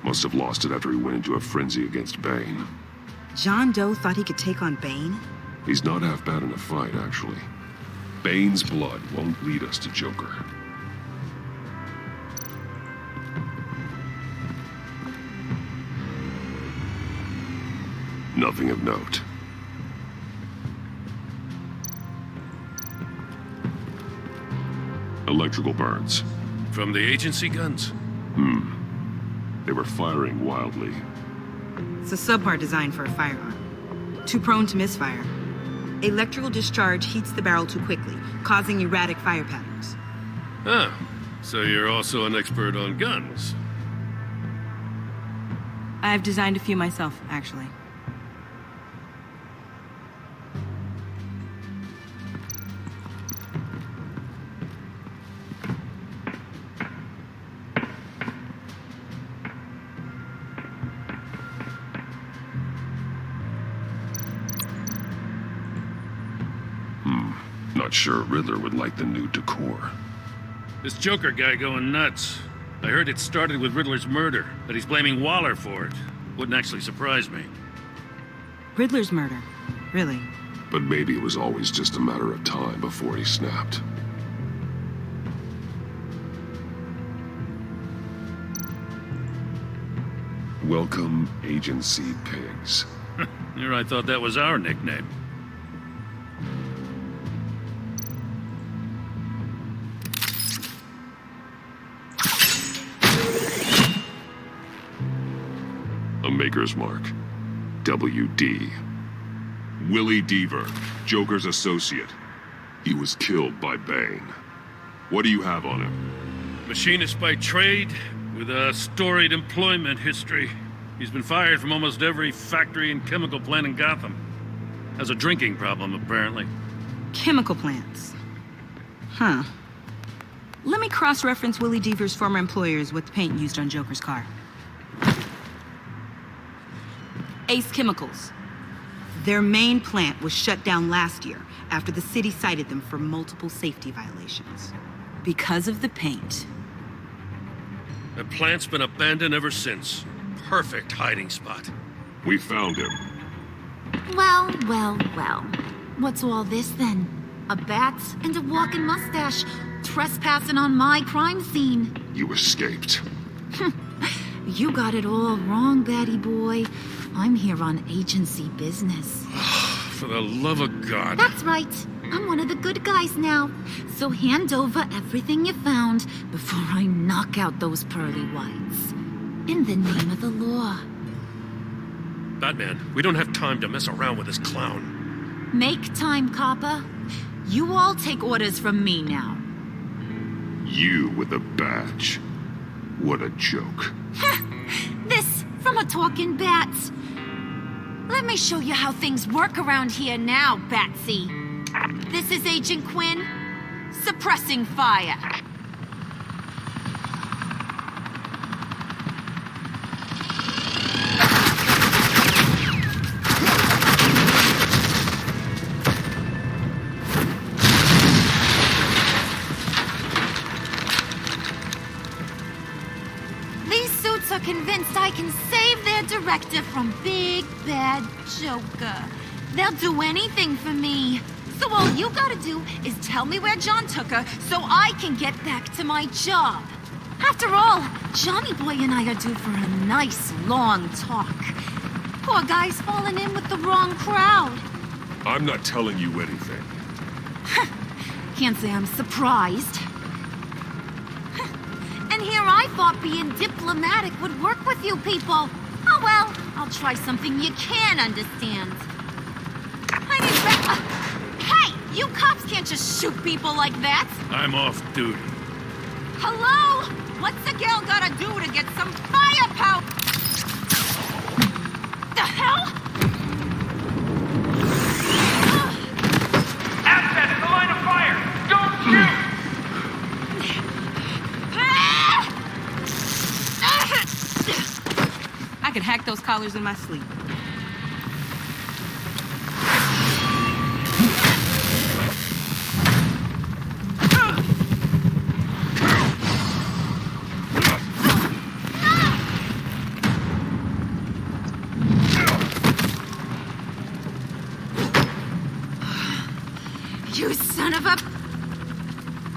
Must have lost it after he went into a frenzy against Bane. John Doe thought he could take on Bane? He's not half bad in a fight, actually. Bane's blood won't lead us to Joker. Nothing of note. Electrical burns. From the agency guns? They were firing wildly. It's a subpart designed for a firearm. Too prone to misfire. Electrical discharge heats the barrel too quickly, causing erratic fire patterns. Ah, so you're also an expert on guns. I've designed a few myself, actually. Not sure Riddler would like the new decor. This Joker guy going nuts. I heard it started with Riddler's murder, but he's blaming Waller for it. Wouldn't actually surprise me. Riddler's murder? Really? But maybe it was always just a matter of time before he snapped. Welcome, Agency Pigs. Here I thought that was our nickname. A maker's mark. WD. Willie Deaver, Joker's associate. He was killed by Bane. What do you have on him? Machinist by trade, with a storied employment history. He's been fired from almost every factory and chemical plant in Gotham. Has a drinking problem, apparently. Chemical plants. Huh. Let me cross-reference Willie Deaver's former employers with the paint used on Joker's car. Ace Chemicals. Their main plant was shut down last year after the city cited them for multiple safety violations. Because of the paint. The plant's been abandoned ever since. Perfect hiding spot. We found him. Well, well, well. What's all this then? A bat and a walking mustache trespassing on my crime scene. You escaped. You got it all wrong, Batty boy. I'm here on agency business. For the love of God. That's right. I'm one of the good guys now. So hand over everything you found before I knock out those pearly whites. In the name of the law. Batman, we don't have time to mess around with this clown. Make time, copper. You all take orders from me now. You with a badge. What a joke. This from a talking bat. Let me show you how things work around here now, Batsy. This is Agent Quinn, suppressing fire. These suits are convinced I can save their director from Big Bad Joker. They'll do anything for me. So all you gotta do is tell me where John took her so I can get back to my job. After all, Johnny Boy and I are due for a nice long talk. Poor guy's fallen in with the wrong crowd. I'm not telling you anything. Can't say I'm surprised. And here I thought being diplomatic would work with you people. Oh well, I'll try something you can understand. I mean, hey, you cops can't just shoot people like that. I'm off duty. Hello? What's a girl gotta do to get some firepower? The hell? Assets in the line of fire! Don't shoot! I could hack those collars in my sleep.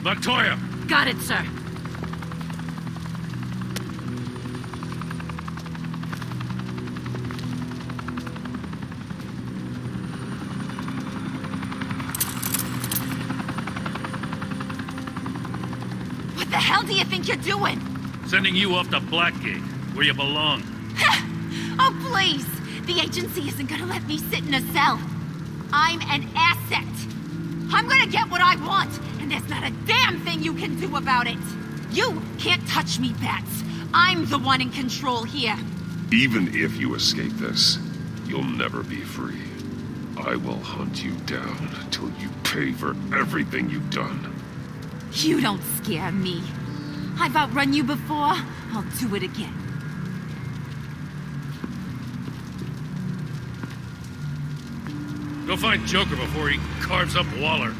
Montoya! Got it, sir. What the hell do you think you're doing? Sending you off to Blackgate, where you belong. Oh, please! The agency isn't gonna let me sit in a cell. I'm an asset. I'm gonna get what I want, and there's not a damn thing you can do about it. You can't touch me, Bats. I'm the one in control here. Even if you escape this, you'll never be free. I will hunt you down till you pay for everything you've done. You don't scare me. I've outrun you before. I'll do it again. Go find Joker before he carves up Waller.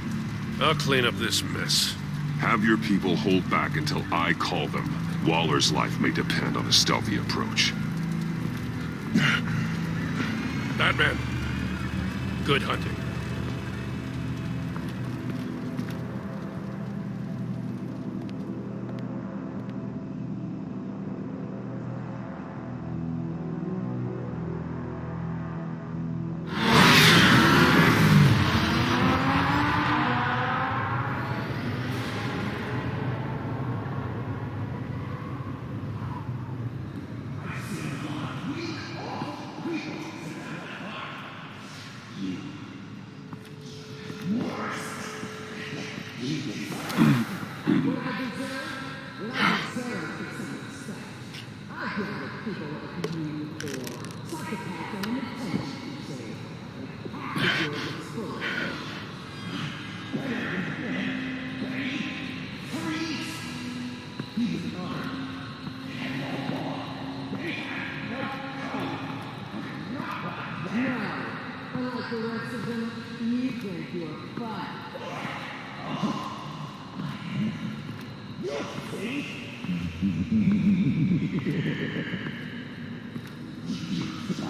I'll clean up this mess. Have your people hold back until I call them. Waller's life may depend on a stealthy approach. Batman, good hunting.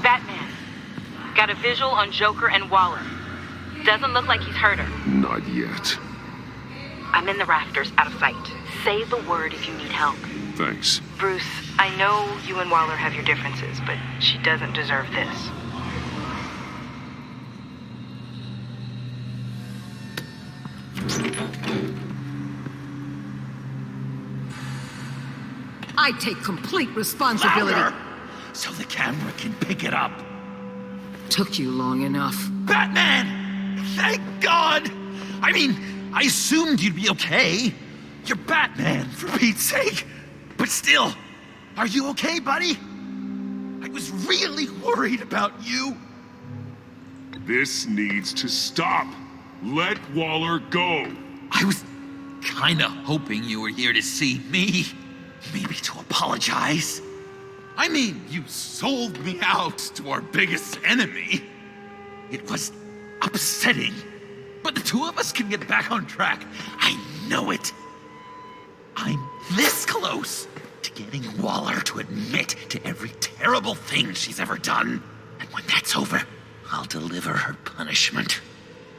Batman, got a visual on Joker and Waller. Doesn't look like he's hurt her. Not yet. I'm in the rafters, out of sight. Say the word if you need help. Thanks. Bruce, I know you and Waller have your differences, but she doesn't deserve this. I take complete responsibility. Louder! So the camera can pick it up. Took you long enough. Batman! Thank God! I mean, I assumed you'd be okay. You're Batman, for Pete's sake. But still, are you okay, buddy? I was really worried about you. This needs to stop. Let Waller go. I was kinda hoping you were here to see me. Maybe to apologize. I mean, you sold me out to our biggest enemy. It was upsetting. But the two of us can get back on track. I know it. I'm this close to getting Waller to admit to every terrible thing she's ever done. And when that's over, I'll deliver her punishment.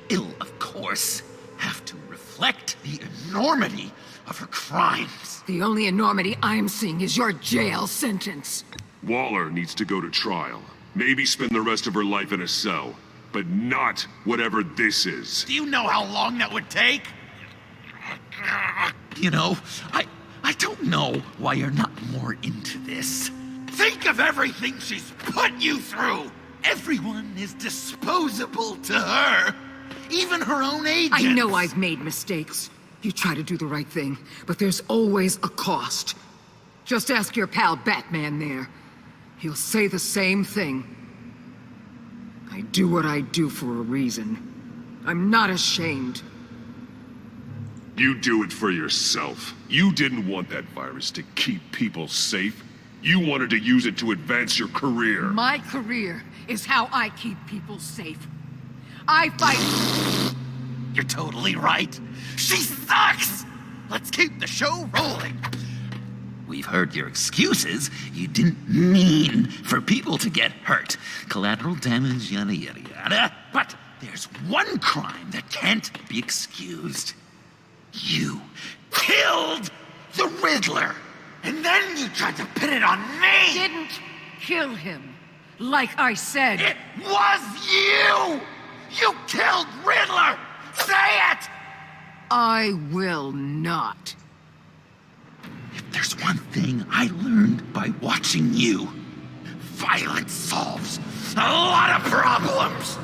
It'll, of course, have to reflect the enormity of her crimes. The only enormity I'm seeing is your jail sentence. Waller needs to go to trial. Maybe spend the rest of her life in a cell. But not whatever this is. Do you know how long that would take? You know, I don't know why you're not more into this. Think of everything she's put you through! Everyone is disposable to her. Even her own agents. I know I've made mistakes. You try to do the right thing, but there's always a cost. Just ask your pal Batman there. He'll say the same thing. I do what I do for a reason. I'm not ashamed. You do it for yourself. You didn't want that virus to keep people safe. You wanted to use it to advance your career. My career is how I keep people safe. I fight... You're totally right. She sucks! Let's keep the show rolling. We've heard your excuses. You didn't mean for people to get hurt. Collateral damage, yada, yada, yada. But there's one crime that can't be excused. You killed the Riddler! And then you tried to pin it on me! Didn't kill him, like I said. It was you! You killed Riddler! Say it! I will not. If there's one thing I learned by watching you, violence solves a lot of problems!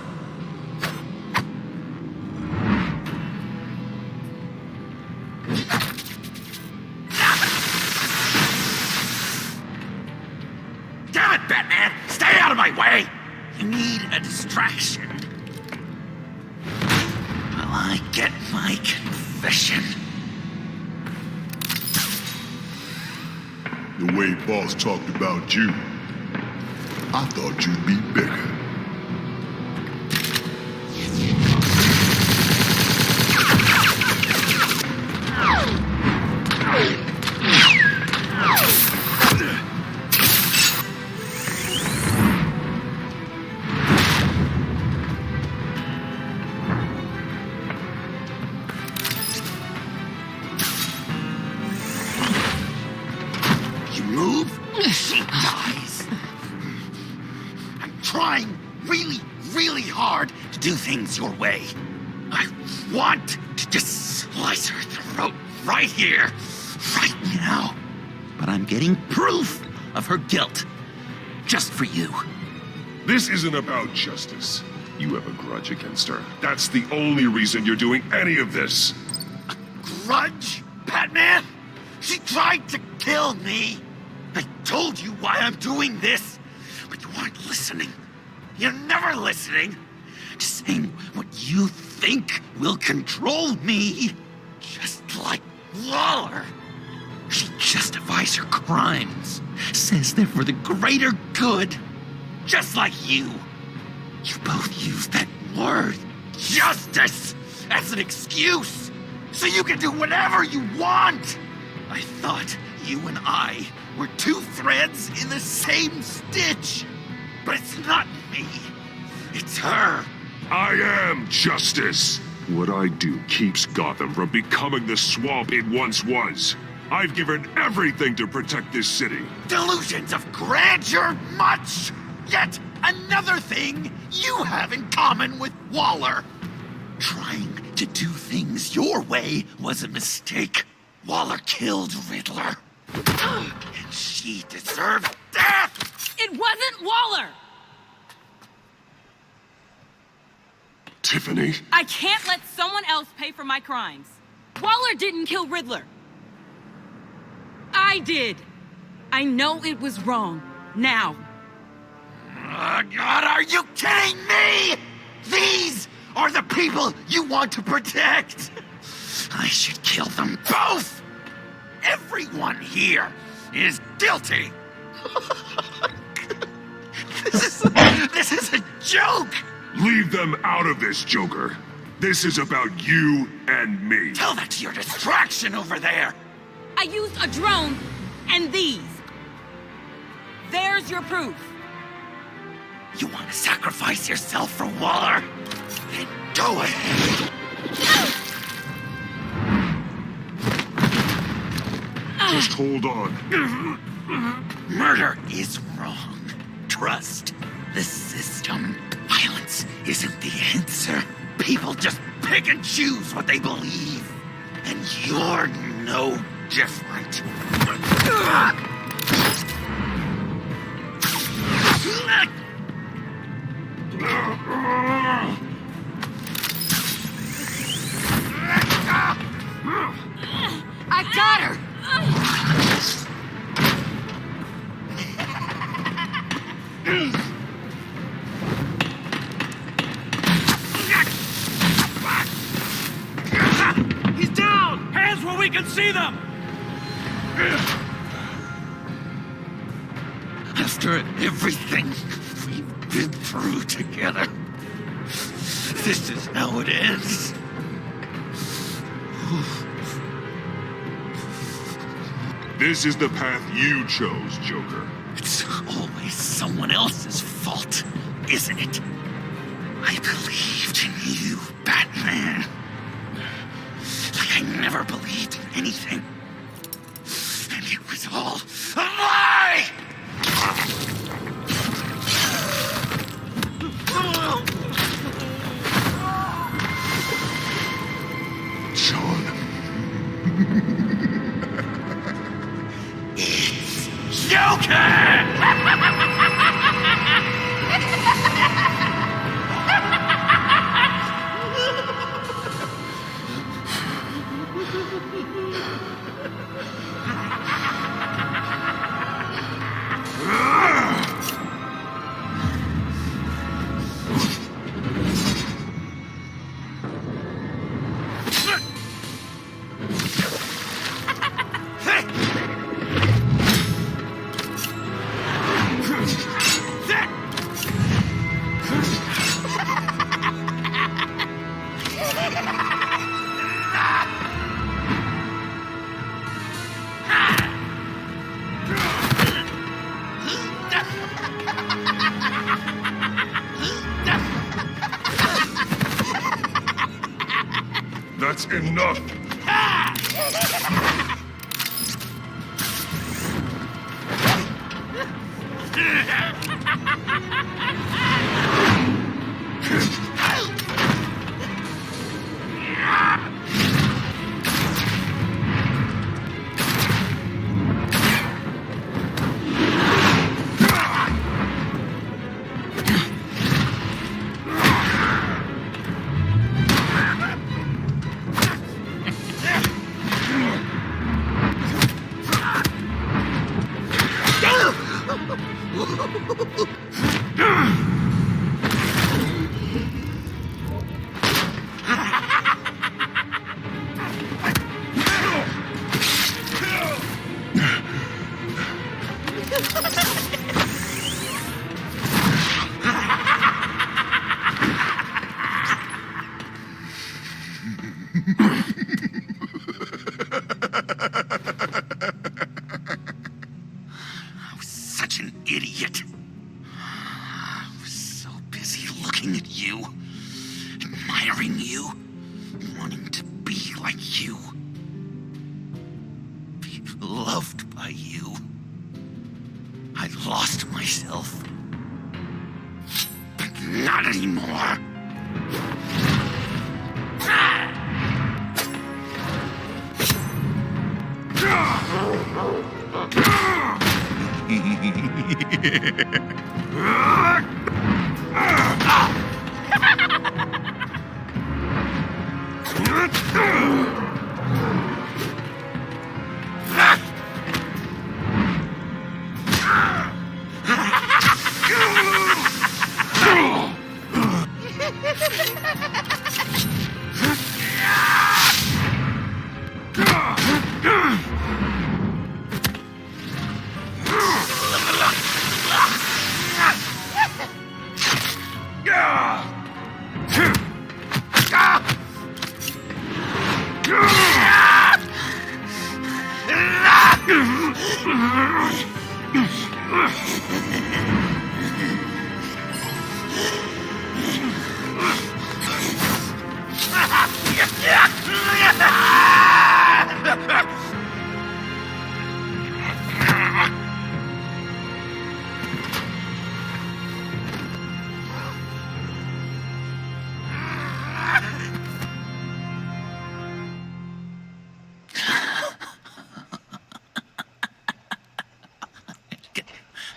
Damn it, Batman! Stay out of my way! You need a distraction. While I get my confession. The way Boss talked about you, I thought you'd be bigger. She dies. I'm trying really hard to do things your way. I want to just slice her throat right here, right now. But I'm getting proof of her guilt, just for you. This isn't about justice. You have a grudge against her. That's the only reason you're doing any of this. A grudge, Batman? She tried to kill me. I told you why I'm doing this, but you aren't listening. You're never listening. Just saying what you think will control me. Just like Waller. She justifies her crimes, says they're for the greater good. Just like you. You both use that word, justice, as an excuse, so you can do whatever you want. I thought you and I were two threads in the same stitch. But it's not me. It's her. I am justice. What I do keeps Gotham from becoming the swamp it once was. I've given everything to protect this city. Delusions of grandeur much. Yet another thing you have in common with Waller. Trying to do things your way was a mistake. Waller killed Riddler. And she deserved death! It wasn't Waller! Tiffany? I can't let someone else pay for my crimes. Waller didn't kill Riddler. I did. I know it was wrong. Now. Oh, God, are you kidding me? These are the people you want to protect. I should kill them both. Everyone here is guilty. This is a joke. Leave them out of this, Joker. This is about you and me. Tell that to your distraction over there. I used a drone and these. There's your proof. You want to sacrifice yourself for Waller? Then go ahead. Just hold on. Murder is wrong. Trust the system. Violence isn't the answer. People just pick and choose what they believe. And you're no different. I got her! He's down! Hands where we can see them! After everything we've been through together, this is how it ends. This is the path you chose, Joker. It's always someone else's fault, isn't it? I believed in you, Batman. Like I never believed anything. And it was all a lie! Sean. It's Joker! That's enough. I was such an idiot. I was so busy looking at you, admiring you, wanting to be like you, be loved by you. I lost myself. But not anymore.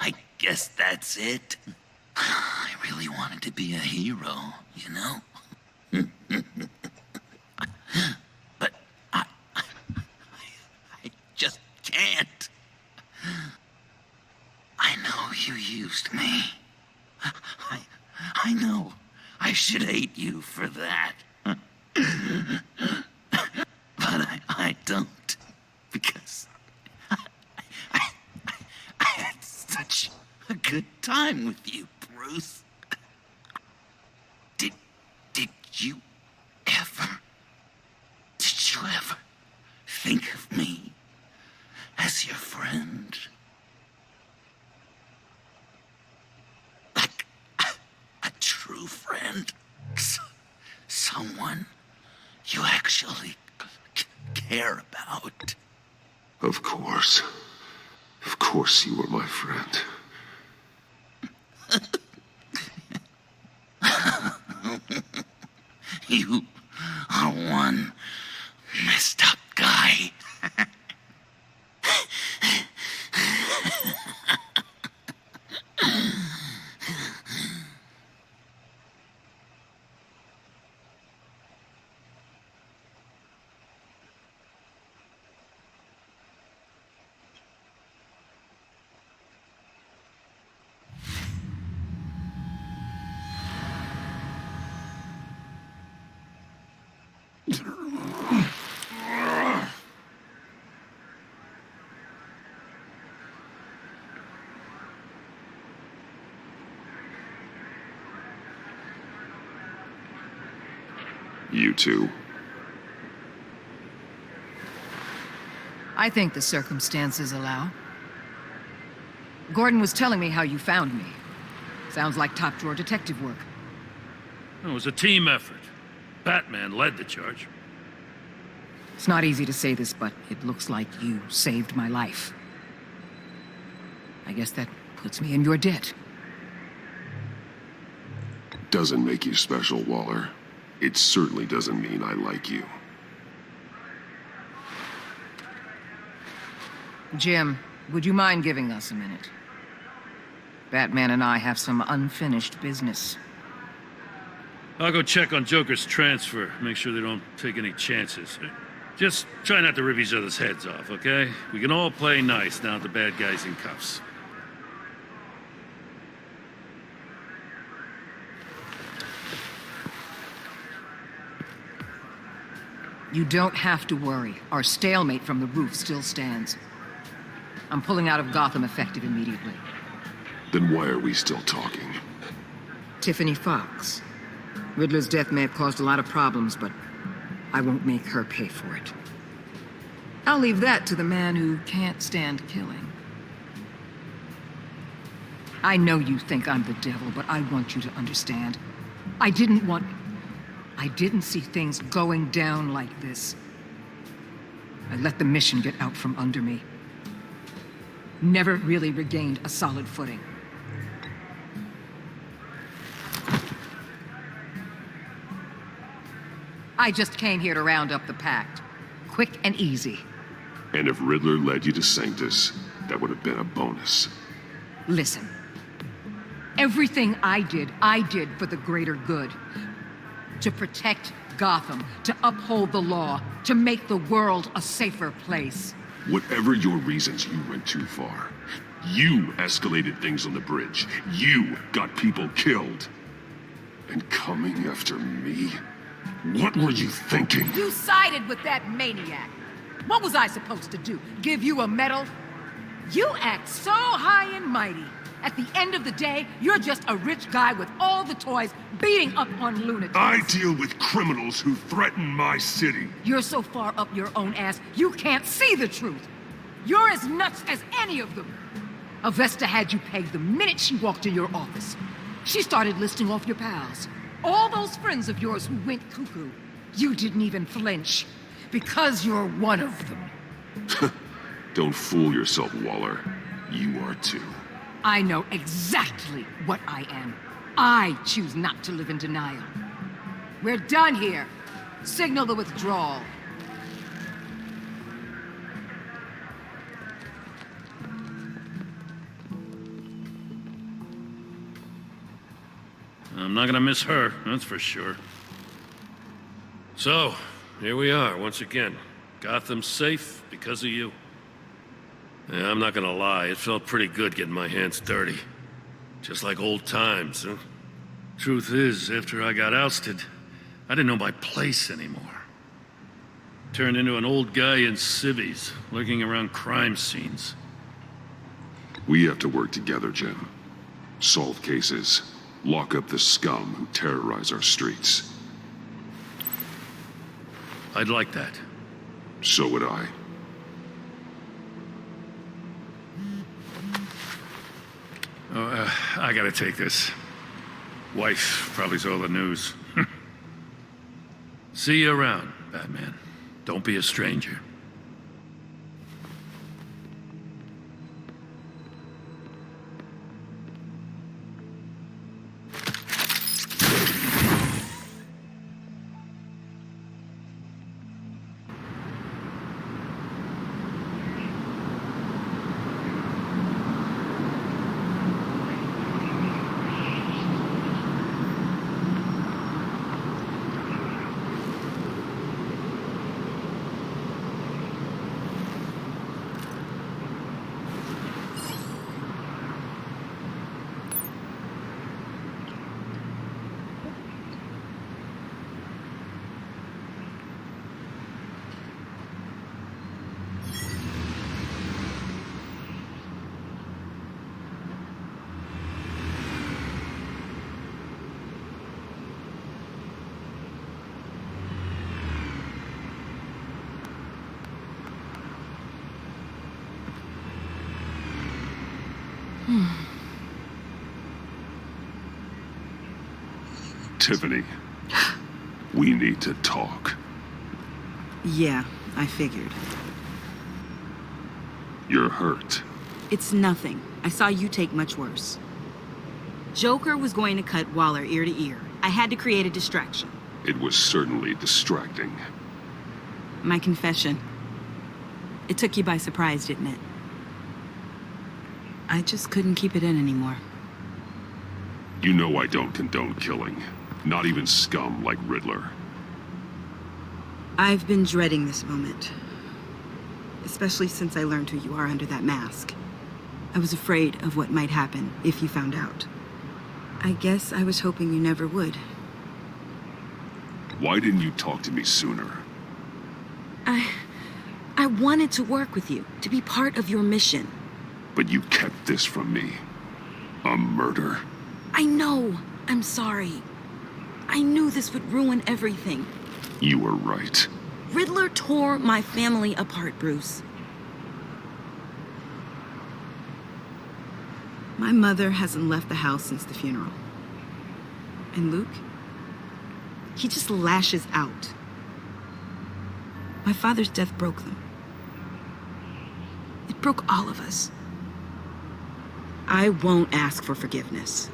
I guess that's it. I really wanted to be a hero, you know? But I just can't. I know you used me. I know I should hate you for that. But I don't. Because I had such a good time with you, Bruce. Did you ever think of me as your friend? Like a true friend? Someone you actually care about. Of course. Of course you were my friend. You are one messed up guy. You two. I think the circumstances allow. Gordon was telling me how you found me. Sounds like top-drawer detective work. It was a team effort. Batman led the charge. It's not easy to say this, but it looks like you saved my life. I guess that puts me in your debt. Doesn't make you special, Waller. It certainly doesn't mean I like you. Jim, would you mind giving us a minute? Batman and I have some unfinished business. I'll go check on Joker's transfer, make sure they don't take any chances. Just try not to rip each other's heads off, okay? We can all play nice now that the bad guy's in cuffs. You don't have to worry. Our stalemate from the roof still stands. I'm pulling out of Gotham effective immediately. Then why are we still talking? Tiffany Fox. Riddler's death may have caused a lot of problems, but I won't make her pay for it. I'll leave that to the man who can't stand killing. I know you think I'm the devil, but I want you to understand. I didn't see things going down like this. I let the mission get out from under me. Never really regained a solid footing. I just came here to round up the pact. Quick and easy. And if Riddler led you to Sanctus, that would have been a bonus. Listen. Everything I did for the greater good. To protect Gotham, to uphold the law, to make the world a safer place. Whatever your reasons, you went too far. You escalated things on the bridge. You got people killed. And coming after me? What were you thinking? You sided with that maniac. What was I supposed to do? Give you a medal? You act so high and mighty. At the end of the day, you're just a rich guy with all the toys beating up on lunatics. I deal with criminals who threaten my city. You're so far up your own ass, you can't see the truth. You're as nuts as any of them. Avesta had you pegged the minute she walked in your office. She started listing off your pals. All those friends of yours who went cuckoo. You didn't even flinch. Because you're one of them. Don't fool yourself, Waller. You are too. I know exactly what I am. I choose not to live in denial. We're done here. Signal the withdrawal. I'm not gonna miss her, that's for sure. So, here we are, once again. Gotham's safe because of you. Yeah, I'm not gonna lie, it felt pretty good getting my hands dirty. Just like old times, huh? Truth is, after I got ousted, I didn't know my place anymore. Turned into an old guy in civvies, lurking around crime scenes. We have to work together, Jim. Solve cases. Lock up the scum who terrorize our streets. I'd like that. So would I. I gotta take this. Wife probably saw the news. See you around, Batman. Don't be a stranger. Tiffany, we need to talk. Yeah, I figured. You're hurt. It's nothing. I saw you take much worse. Joker was going to cut Waller ear to ear. I had to create a distraction. It was certainly distracting. My confession. It took you by surprise, didn't it? I just couldn't keep it in anymore. You know I don't condone killing. Not even scum like Riddler. I've been dreading this moment. Especially since I learned who you are under that mask. I was afraid of what might happen if you found out. I guess I was hoping you never would. Why didn't you talk to me sooner? I wanted to work with you, to be part of your mission. But you kept this from me. A murder. I know. I'm sorry. I knew this would ruin everything. You were right. Riddler tore my family apart, Bruce. My mother hasn't left the house since the funeral. And Luke? He just lashes out. My father's death broke them. It broke all of us. I won't ask for forgiveness.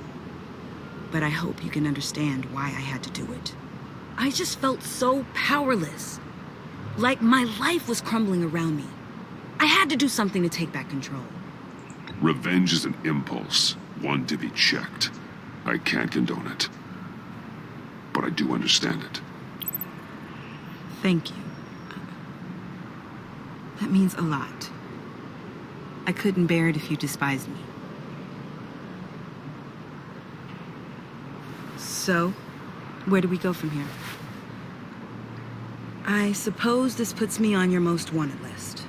But I hope you can understand why I had to do it. I just felt so powerless. Like my life was crumbling around me. I had to do something to take back control. Revenge is an impulse, one to be checked. I can't condone it. But I do understand it. Thank you. That means a lot. I couldn't bear it if you despised me. So, where do we go from here? I suppose this puts me on your most wanted list,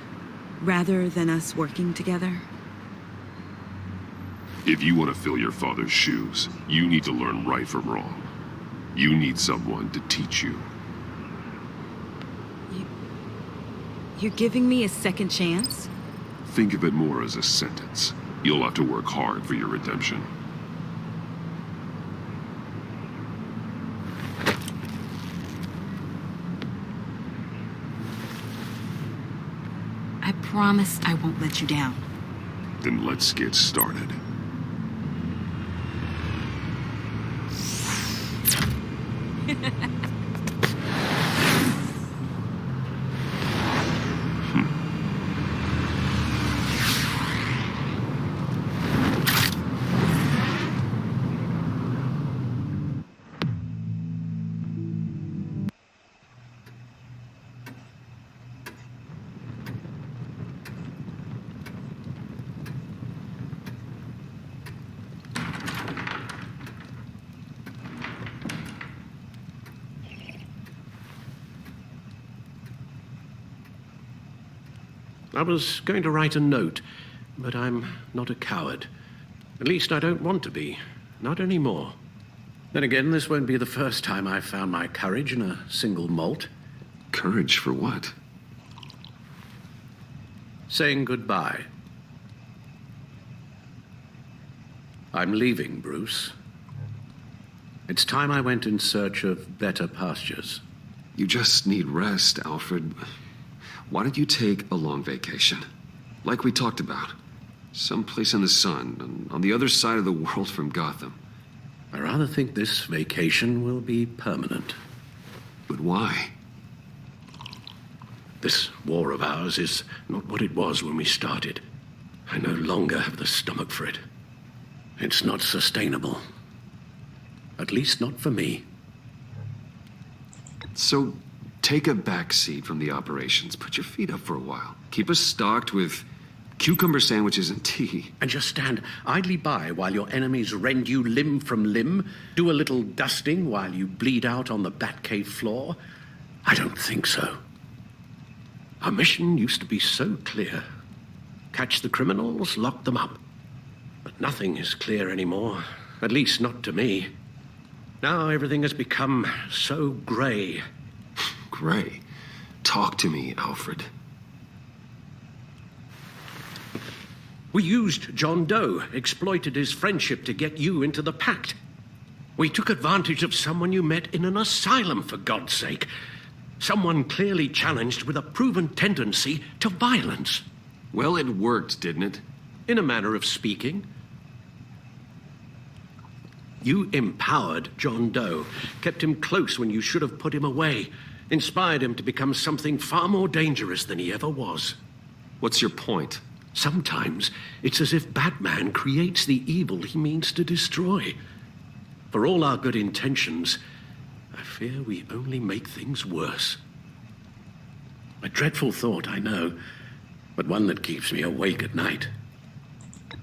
rather than us working together. If you want to fill your father's shoes, you need to learn right from wrong. You need someone to teach you. You're giving me a second chance? Think of it more as a sentence. You'll have to work hard for your redemption. I promise I won't let you down. Then let's get started. I was going to write a note, but I'm not a coward. At least I don't want to be. Not anymore. Then again, this won't be the first time I've found my courage in a single malt. Courage for what? Saying goodbye. I'm leaving, Bruce. It's time I went in search of better pastures. You just need rest, Alfred. Why don't you take a long vacation? Like we talked about. Someplace in the sun, on the other side of the world from Gotham. I rather think this vacation will be permanent. But why? This war of ours is not what it was when we started. I no longer have the stomach for it. It's not sustainable. At least not for me. So, take a back seat from the operations. Put your feet up for a while. Keep us stocked with cucumber sandwiches and tea. And just stand idly by while your enemies rend you limb from limb? Do a little dusting while you bleed out on the Batcave floor? I don't think so. Our mission used to be so clear. Catch the criminals, lock them up. But nothing is clear anymore. At least not to me. Now everything has become so gray. Gray? Talk to me, Alfred. We used John Doe, exploited his friendship to get you into the pact. We took advantage of someone you met in an asylum, for God's sake. Someone clearly challenged with a proven tendency to violence. Well, it worked, didn't it? In a manner of speaking. You empowered John Doe, kept him close when you should have put him away, inspired him to become something far more dangerous than he ever was. What's your point? Sometimes it's as if Batman creates the evil he means to destroy. For all our good intentions, I fear we only make things worse. A dreadful thought, I know, but one that keeps me awake at night.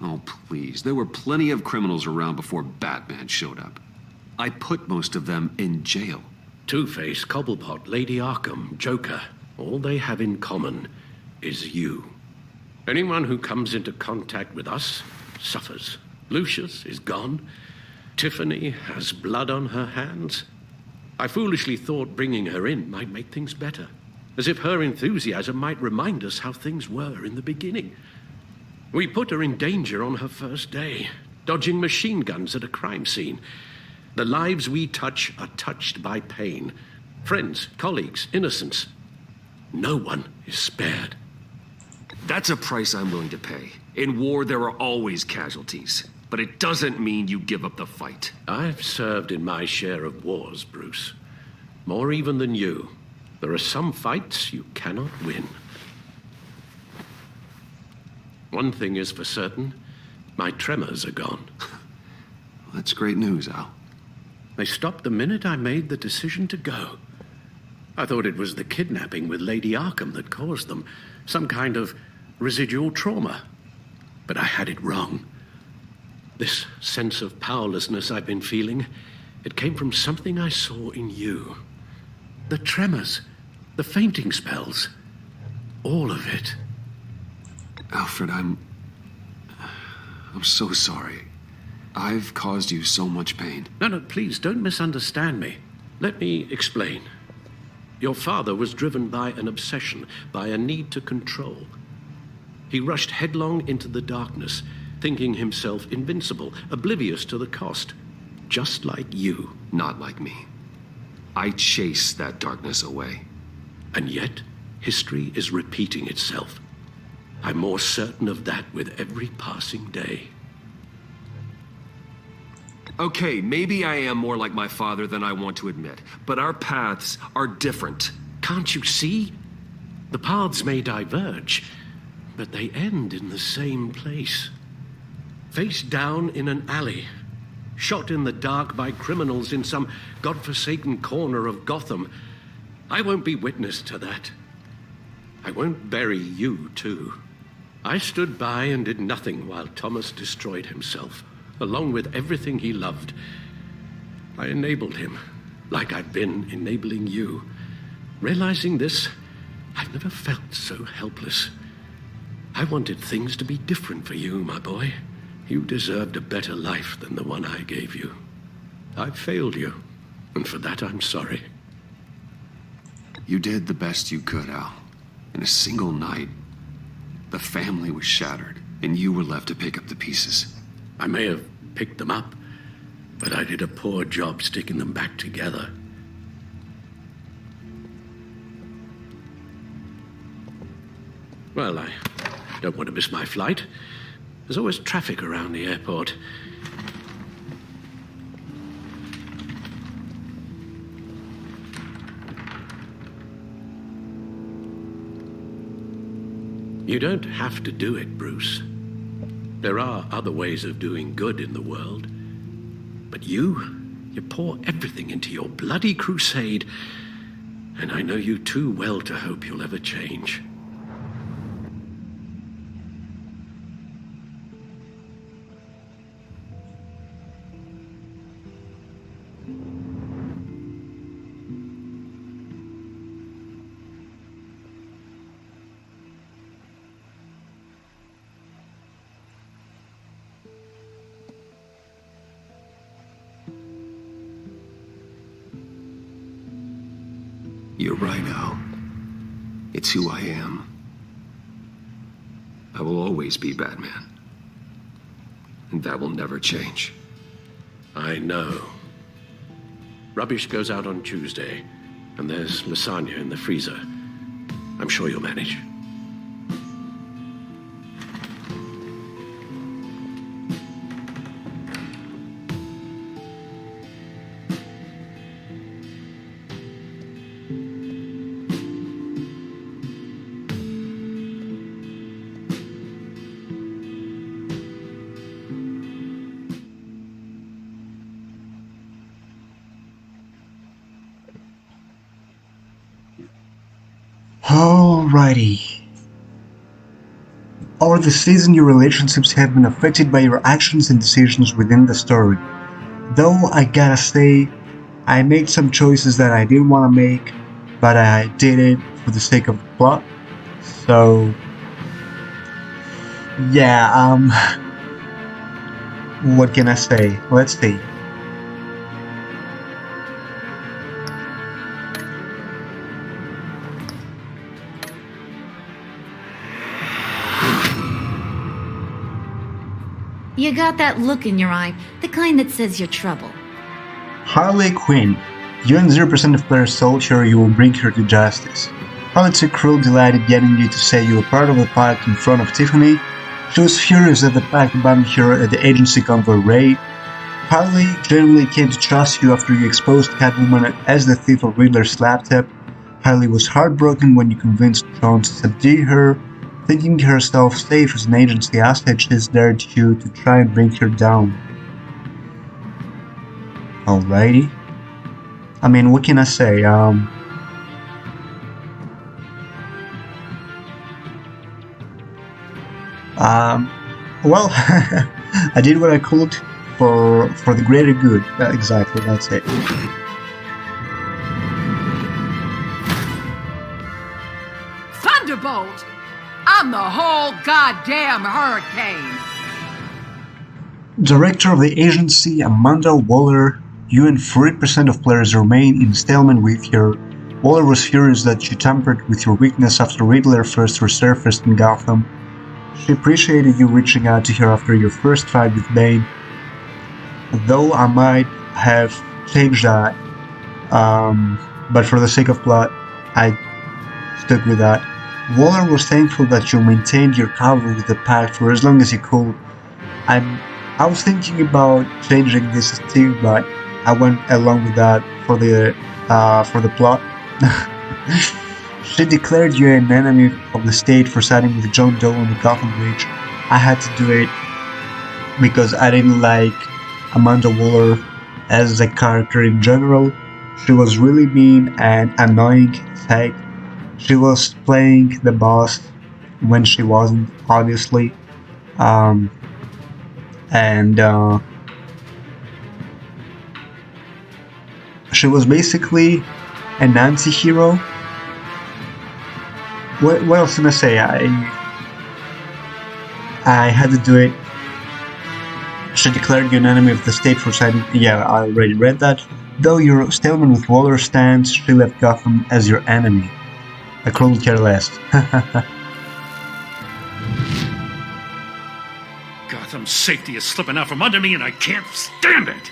Oh, please. There were plenty of criminals around before Batman showed up. I put most of them in jail. Two-Face, Cobblepot, Lady Arkham, Joker, all they have in common is you. Anyone who comes into contact with us suffers. Lucius is gone. Tiffany has blood on her hands. I foolishly thought bringing her in might make things better, as if her enthusiasm might remind us how things were in the beginning. We put her in danger on her first day, dodging machine guns at a crime scene. The lives we touch are touched by pain. Friends, colleagues, innocents. No one is spared. That's a price I'm willing to pay. In war, there are always casualties. But it doesn't mean you give up the fight. I've served in my share of wars, Bruce. More even than you. There are some fights you cannot win. One thing is for certain, my tremors are gone. That's great news, Al. They stopped the minute I made the decision to go. I thought it was the kidnapping with Lady Arkham that caused them. Some kind of residual trauma. But I had it wrong. This sense of powerlessness I've been feeling, it came from something I saw in you. The tremors, the fainting spells, all of it. Alfred, I'm so sorry. I've caused you so much pain. No, please, don't misunderstand me. Let me explain. Your father was driven by an obsession, by a need to control. He rushed headlong into the darkness, thinking himself invincible, oblivious to the cost. Just like you. Not like me. I chased that darkness away. And yet, history is repeating itself. I'm more certain of that with every passing day. Okay, maybe I am more like my father than I want to admit, but our paths are different. Can't you see? The paths may diverge, but they end in the same place. Face down in an alley, shot in the dark by criminals in some godforsaken corner of Gotham. I won't be witness to that. I won't bury you, too. I stood by and did nothing while Thomas destroyed himself, along with everything he loved. I enabled him, like I've been enabling you. Realizing this, I've never felt so helpless. I wanted things to be different for you, my boy. You deserved a better life than the one I gave you. I failed you, and for that I'm sorry. You did the best you could, Al. In a single night, the family was shattered, and you were left to pick up the pieces. I may have picked them up, but I did a poor job sticking them back together. Well, I don't want to miss my flight. There's always traffic around the airport. You don't have to do it, Bruce. There are other ways of doing good in the world. But you pour everything into your bloody crusade, and I know you too well to hope you'll ever change. You're right, Al. It's who I am. I will always be Batman. And that will never change. I know. Rubbish goes out on Tuesday, and there's lasagna in the freezer. I'm sure you'll manage. Alrighty. Over the season, your relationships have been affected by your actions and decisions within the story. Though I gotta say, I made some choices that I didn't want to make, but I did it for the sake of the plot. So, yeah, what can I say? Let's see. You got that look in your eye, the kind that says you're trouble. Harley Quinn. You and 0% of players told her you will bring her to justice. Harley took cruel delight in getting you to say you were part of the pact in front of Tiffany. She was furious that the pact abandoned her at the agency convoy raid. Harley genuinely came to trust you after you exposed Catwoman as the thief of Riddler's laptop. Harley was heartbroken when you convinced John to subdue her. Thinking herself safe as an agency hostage, she dared you to try and bring her down. Alrighty. I mean, what can I say? Well, I did what I could for the greater good. Exactly, that's it. Thunderbolt! I'm the whole goddamn hurricane! Director of the agency, Amanda Waller. You and 40% of players remain in stalemate with her. Waller was furious that you tampered with your weakness after Riddler first resurfaced in Gotham. She appreciated you reaching out to her after your first fight with Bane. Though I might have changed that, but for the sake of plot, I stuck with that. Waller was thankful that you maintained your cover with the pact for as long as you could. I was thinking about changing this too, but I went along with that for the plot. She declared you an enemy of the state for siding with John Doe on the Gotham Bridge. I had to do it because I didn't like Amanda Waller as a character in general. She was really mean and annoying as heck. She was playing the boss when she wasn't, obviously. She was basically an anti-hero. What else can I say? I had to do it. She declared you an enemy of the state for siding. Yeah, I already read that. Though your stalemate with Waller stands, she left Gotham as your enemy. I couldn't care less. Gotham's safety is slipping out from under me and I can't stand it!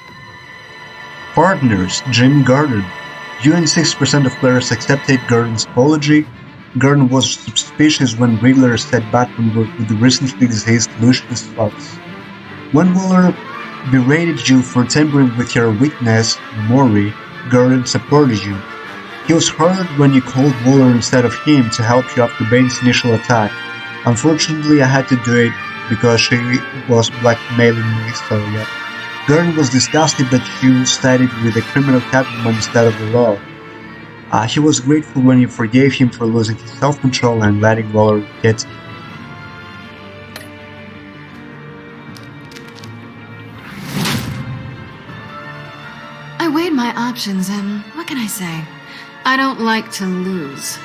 Partners, Jim Gordon. You and 6% of players accepted Gordon's apology. Gordon was suspicious when Riddler said Batman worked with the recently deceased Lucius Fox. When Waller berated you for tampering with your weakness, memory, Gordon supported you. He was hurt when you called Waller instead of him to help you after Bane's initial attack. Unfortunately, I had to do it because she was blackmailing me, so yeah. Gordon was disgusted that you sided with the criminal Catwoman instead of the law. He was grateful when you forgave him for losing his self-control and letting Waller get to him. I weighed my options, and what can I say? I don't like to lose.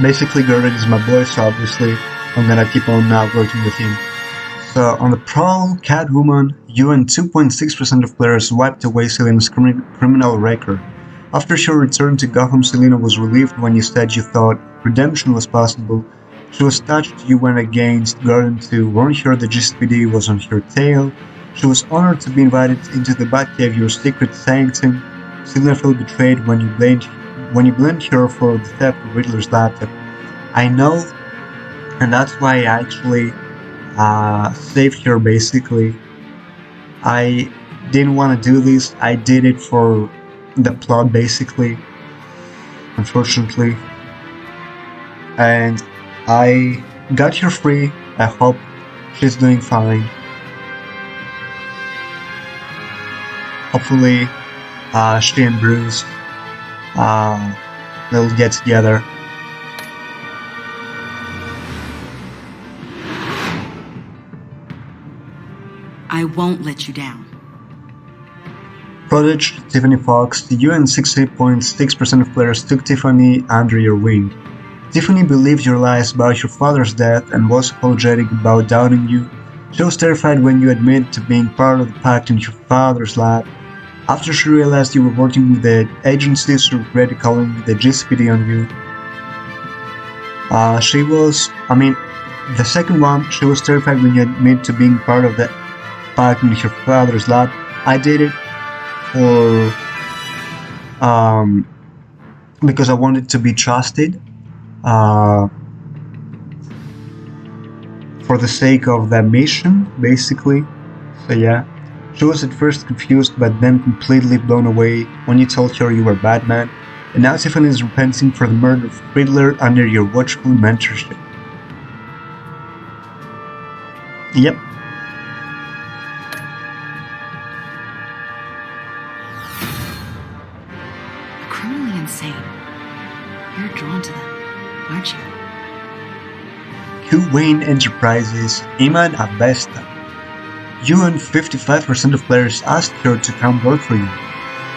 Basically, Gordon is my boy, so obviously I'm gonna keep on working with him. So, on the Prowl, Catwoman, you and 2.6% of players wiped away Selena's criminal record. After she returned to Gotham, Selena was relieved when you said you thought redemption was possible. She was touched you went against Gordon to warn her the GCPD was on her tail. She was honored to be invited into the Batcave, your secret sanctum. Selena felt betrayed when you blamed her for the theft of Riddler's laptop. I know, and that's why I actually saved her basically. I didn't want to do this, I did it for the plot basically, unfortunately. And I got her free, I hope she's doing fine. Hopefully she and Bruce they'll get together. I won't let you down. Prodigy, Tiffany Fox, you and 60.6% of players took Tiffany under your wing. Tiffany believed your lies about your father's death and was apologetic about doubting you. She was terrified when you admitted to being part of the pact in your father's lab. After she realized you were working with the agency, she regretted calling the GCPD on you. The second one, she was terrified when you admitted to being part of the pact in your father's lab. I did it because I wanted to be trusted, for the sake of the mission, basically. So yeah, she was at first confused, but then completely blown away when you told her you were Batman, and now Tiffany is repenting for the murder of Riddler under your watchful mentorship. Yep. Criminally insane. You're drawn to them, aren't you? Wayne Enterprises, Iman Avesta. You and 55% of players asked her to come work for you.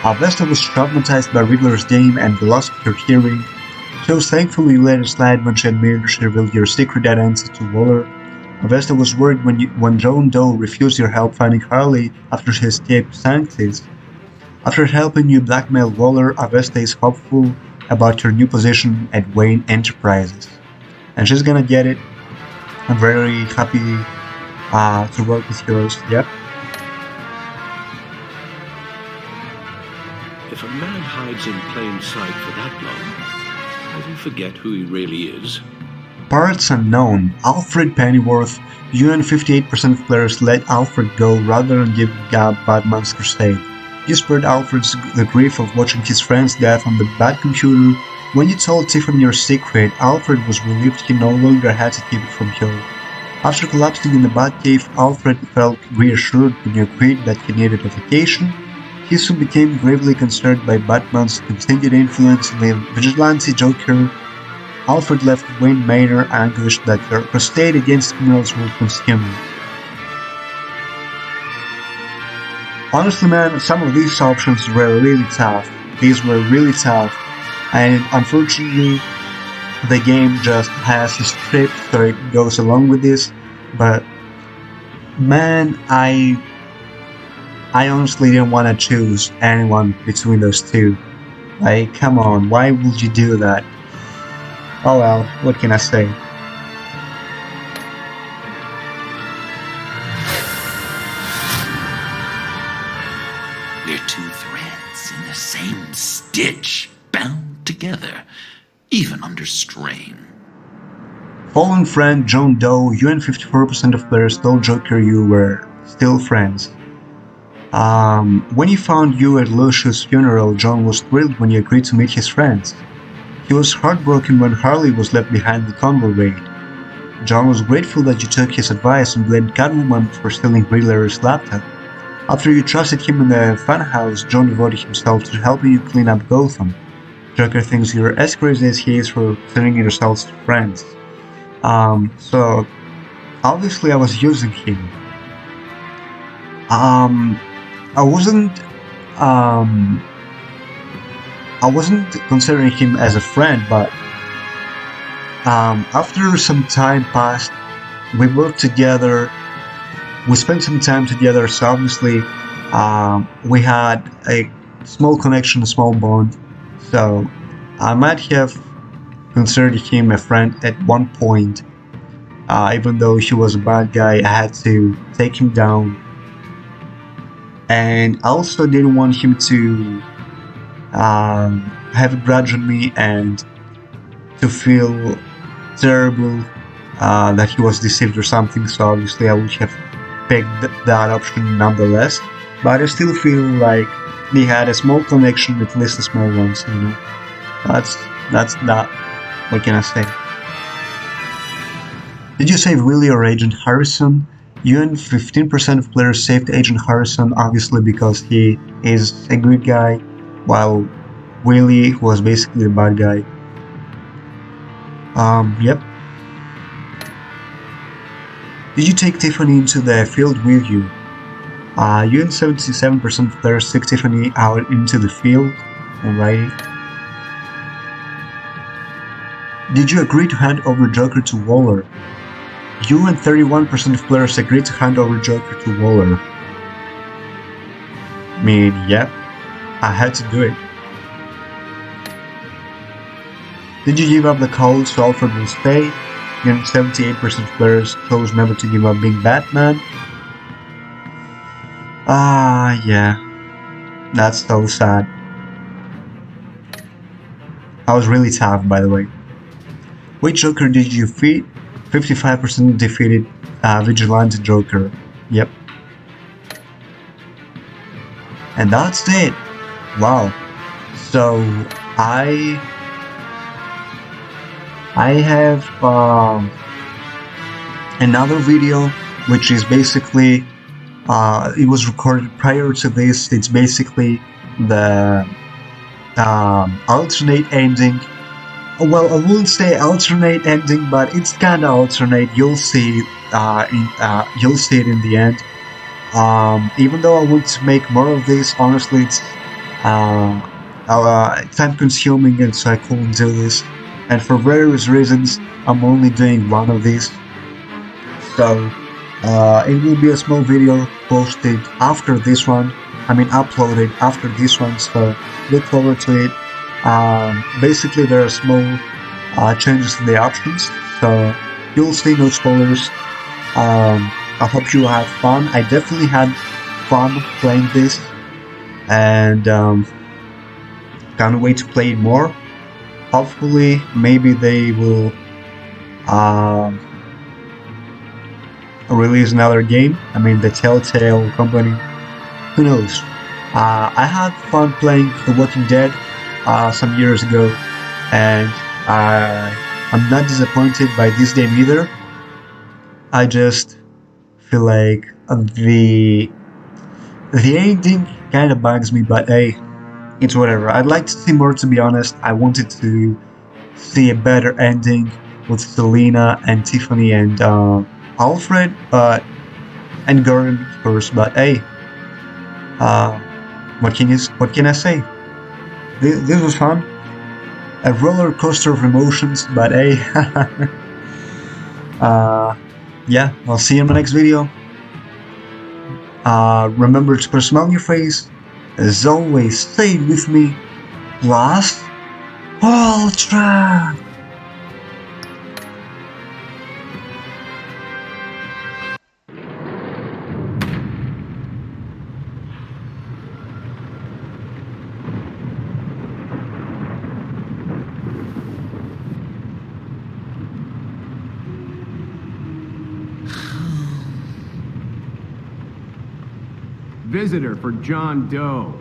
Avesta was traumatized by Riddler's game and the loss of her hearing. She was thankful you let her slide when she admitted she revealed your secret identity to Waller. Avesta was worried when John Doe refused your help finding Harley after she escaped Sanctis. After helping you blackmail Waller, Avesta is hopeful about her new position at Wayne Enterprises. And she's gonna get it. I'm very happy to work with her. Yep. If a man hides in plain sight for that long, does he forget who he really is? Parts unknown. Alfred Pennyworth. You and 58% of players let Alfred go rather than giving up Batman's crusade. You spared Alfred the grief of watching his friend's death on the Batcomputer. When you told Tiffany your secret, Alfred was relieved he no longer had to keep it from her. After collapsing in the Batcave, Alfred felt reassured when you agreed that he needed a vacation. He soon became gravely concerned by Batman's continued influence on the vigilante Joker. Alfred left Wayne Manor anguished that their crusade against criminals will consume him. Honestly, man, some of these options were really tough. These were really tough. And unfortunately, the game just has a script, so it goes along with this. But man, I honestly didn't want to choose anyone between those two. Like, come on, why would you do that? Oh well, what can I say? We're two threads in the same stitch, bound together. even under strain. Fallen friend John Doe, you and 54% of players told Joker you were still friends. When he found you at Lucius' funeral, John was thrilled when you agreed to meet his friends. He was heartbroken when Harley was left behind in the convoy raid. John was grateful that you took his advice and blamed Catwoman for stealing Riddler's laptop. After you trusted him in the funhouse, John devoted himself to helping you clean up Gotham. Joker thinks you're as crazy as he is for considering yourselves friends. So obviously I was using him. I wasn't considering him as a friend, but after some time passed, we worked together, we spent some time together, so obviously we had a small connection, a small bond, so I might have considered him a friend at one point. Even though he was a bad guy, I had to take him down. And I also didn't want him to have a grudge on me and to feel terrible that he was deceived or something, so obviously I would have picked that option nonetheless. But I still feel like they had a small connection, at least a small one, so, you know. That's that. What can I say? Did you save Willie or Agent Harrison? You and 15% of players saved Agent Harrison, obviously because he is a good guy, while Willie was basically a bad guy. Yep. Did you take Tiffany into the field with you? You and 77% of players took Tiffany out into the field. Alrighty. Did you agree to hand over Joker to Waller? You and 31% of players agreed to hand over Joker to Waller. I mean, yep, I had to do it. Did you give up the call so Alfred will stay? You and 78% of players chose never to give up being Batman. Yeah. That's so sad. I was really tough, by the way. Which Joker did you defeat? 55% defeated Vigilante Joker. Yep. And that's it. Wow. So I have another video which is basically it was recorded prior to this. It's basically the alternate ending. Well, I wouldn't say alternate ending, but it's kind of alternate. You'll see you'll see it in the end. Even though I want to make more of this, honestly, it's time-consuming, and so I couldn't do this. And for various reasons, I'm only doing one of these. So it will be a small video posted after this one. I mean, uploaded after this one. So look forward to it. Basically, there are small changes in the options, so you'll see no spoilers. I hope you have fun. I definitely had fun playing this, and can't wait to play it more. Hopefully, maybe they will release another game. I mean, the Telltale company. Who knows? I had fun playing The Walking Dead some years ago, and I'm not disappointed by this game either. I just feel like the ending kind of bugs me, but hey, it's whatever. I'd like to see more, to be honest. I wanted to see a better ending with Selena and Tiffany and Alfred, and Gordon, of course. But hey, what can I say? This was fun. A roller coaster of emotions, but hey, yeah, I'll see you in the next video. Remember to put a smile on your face. As always, stay with me. Plus, Ultra! Visitor for John Doe.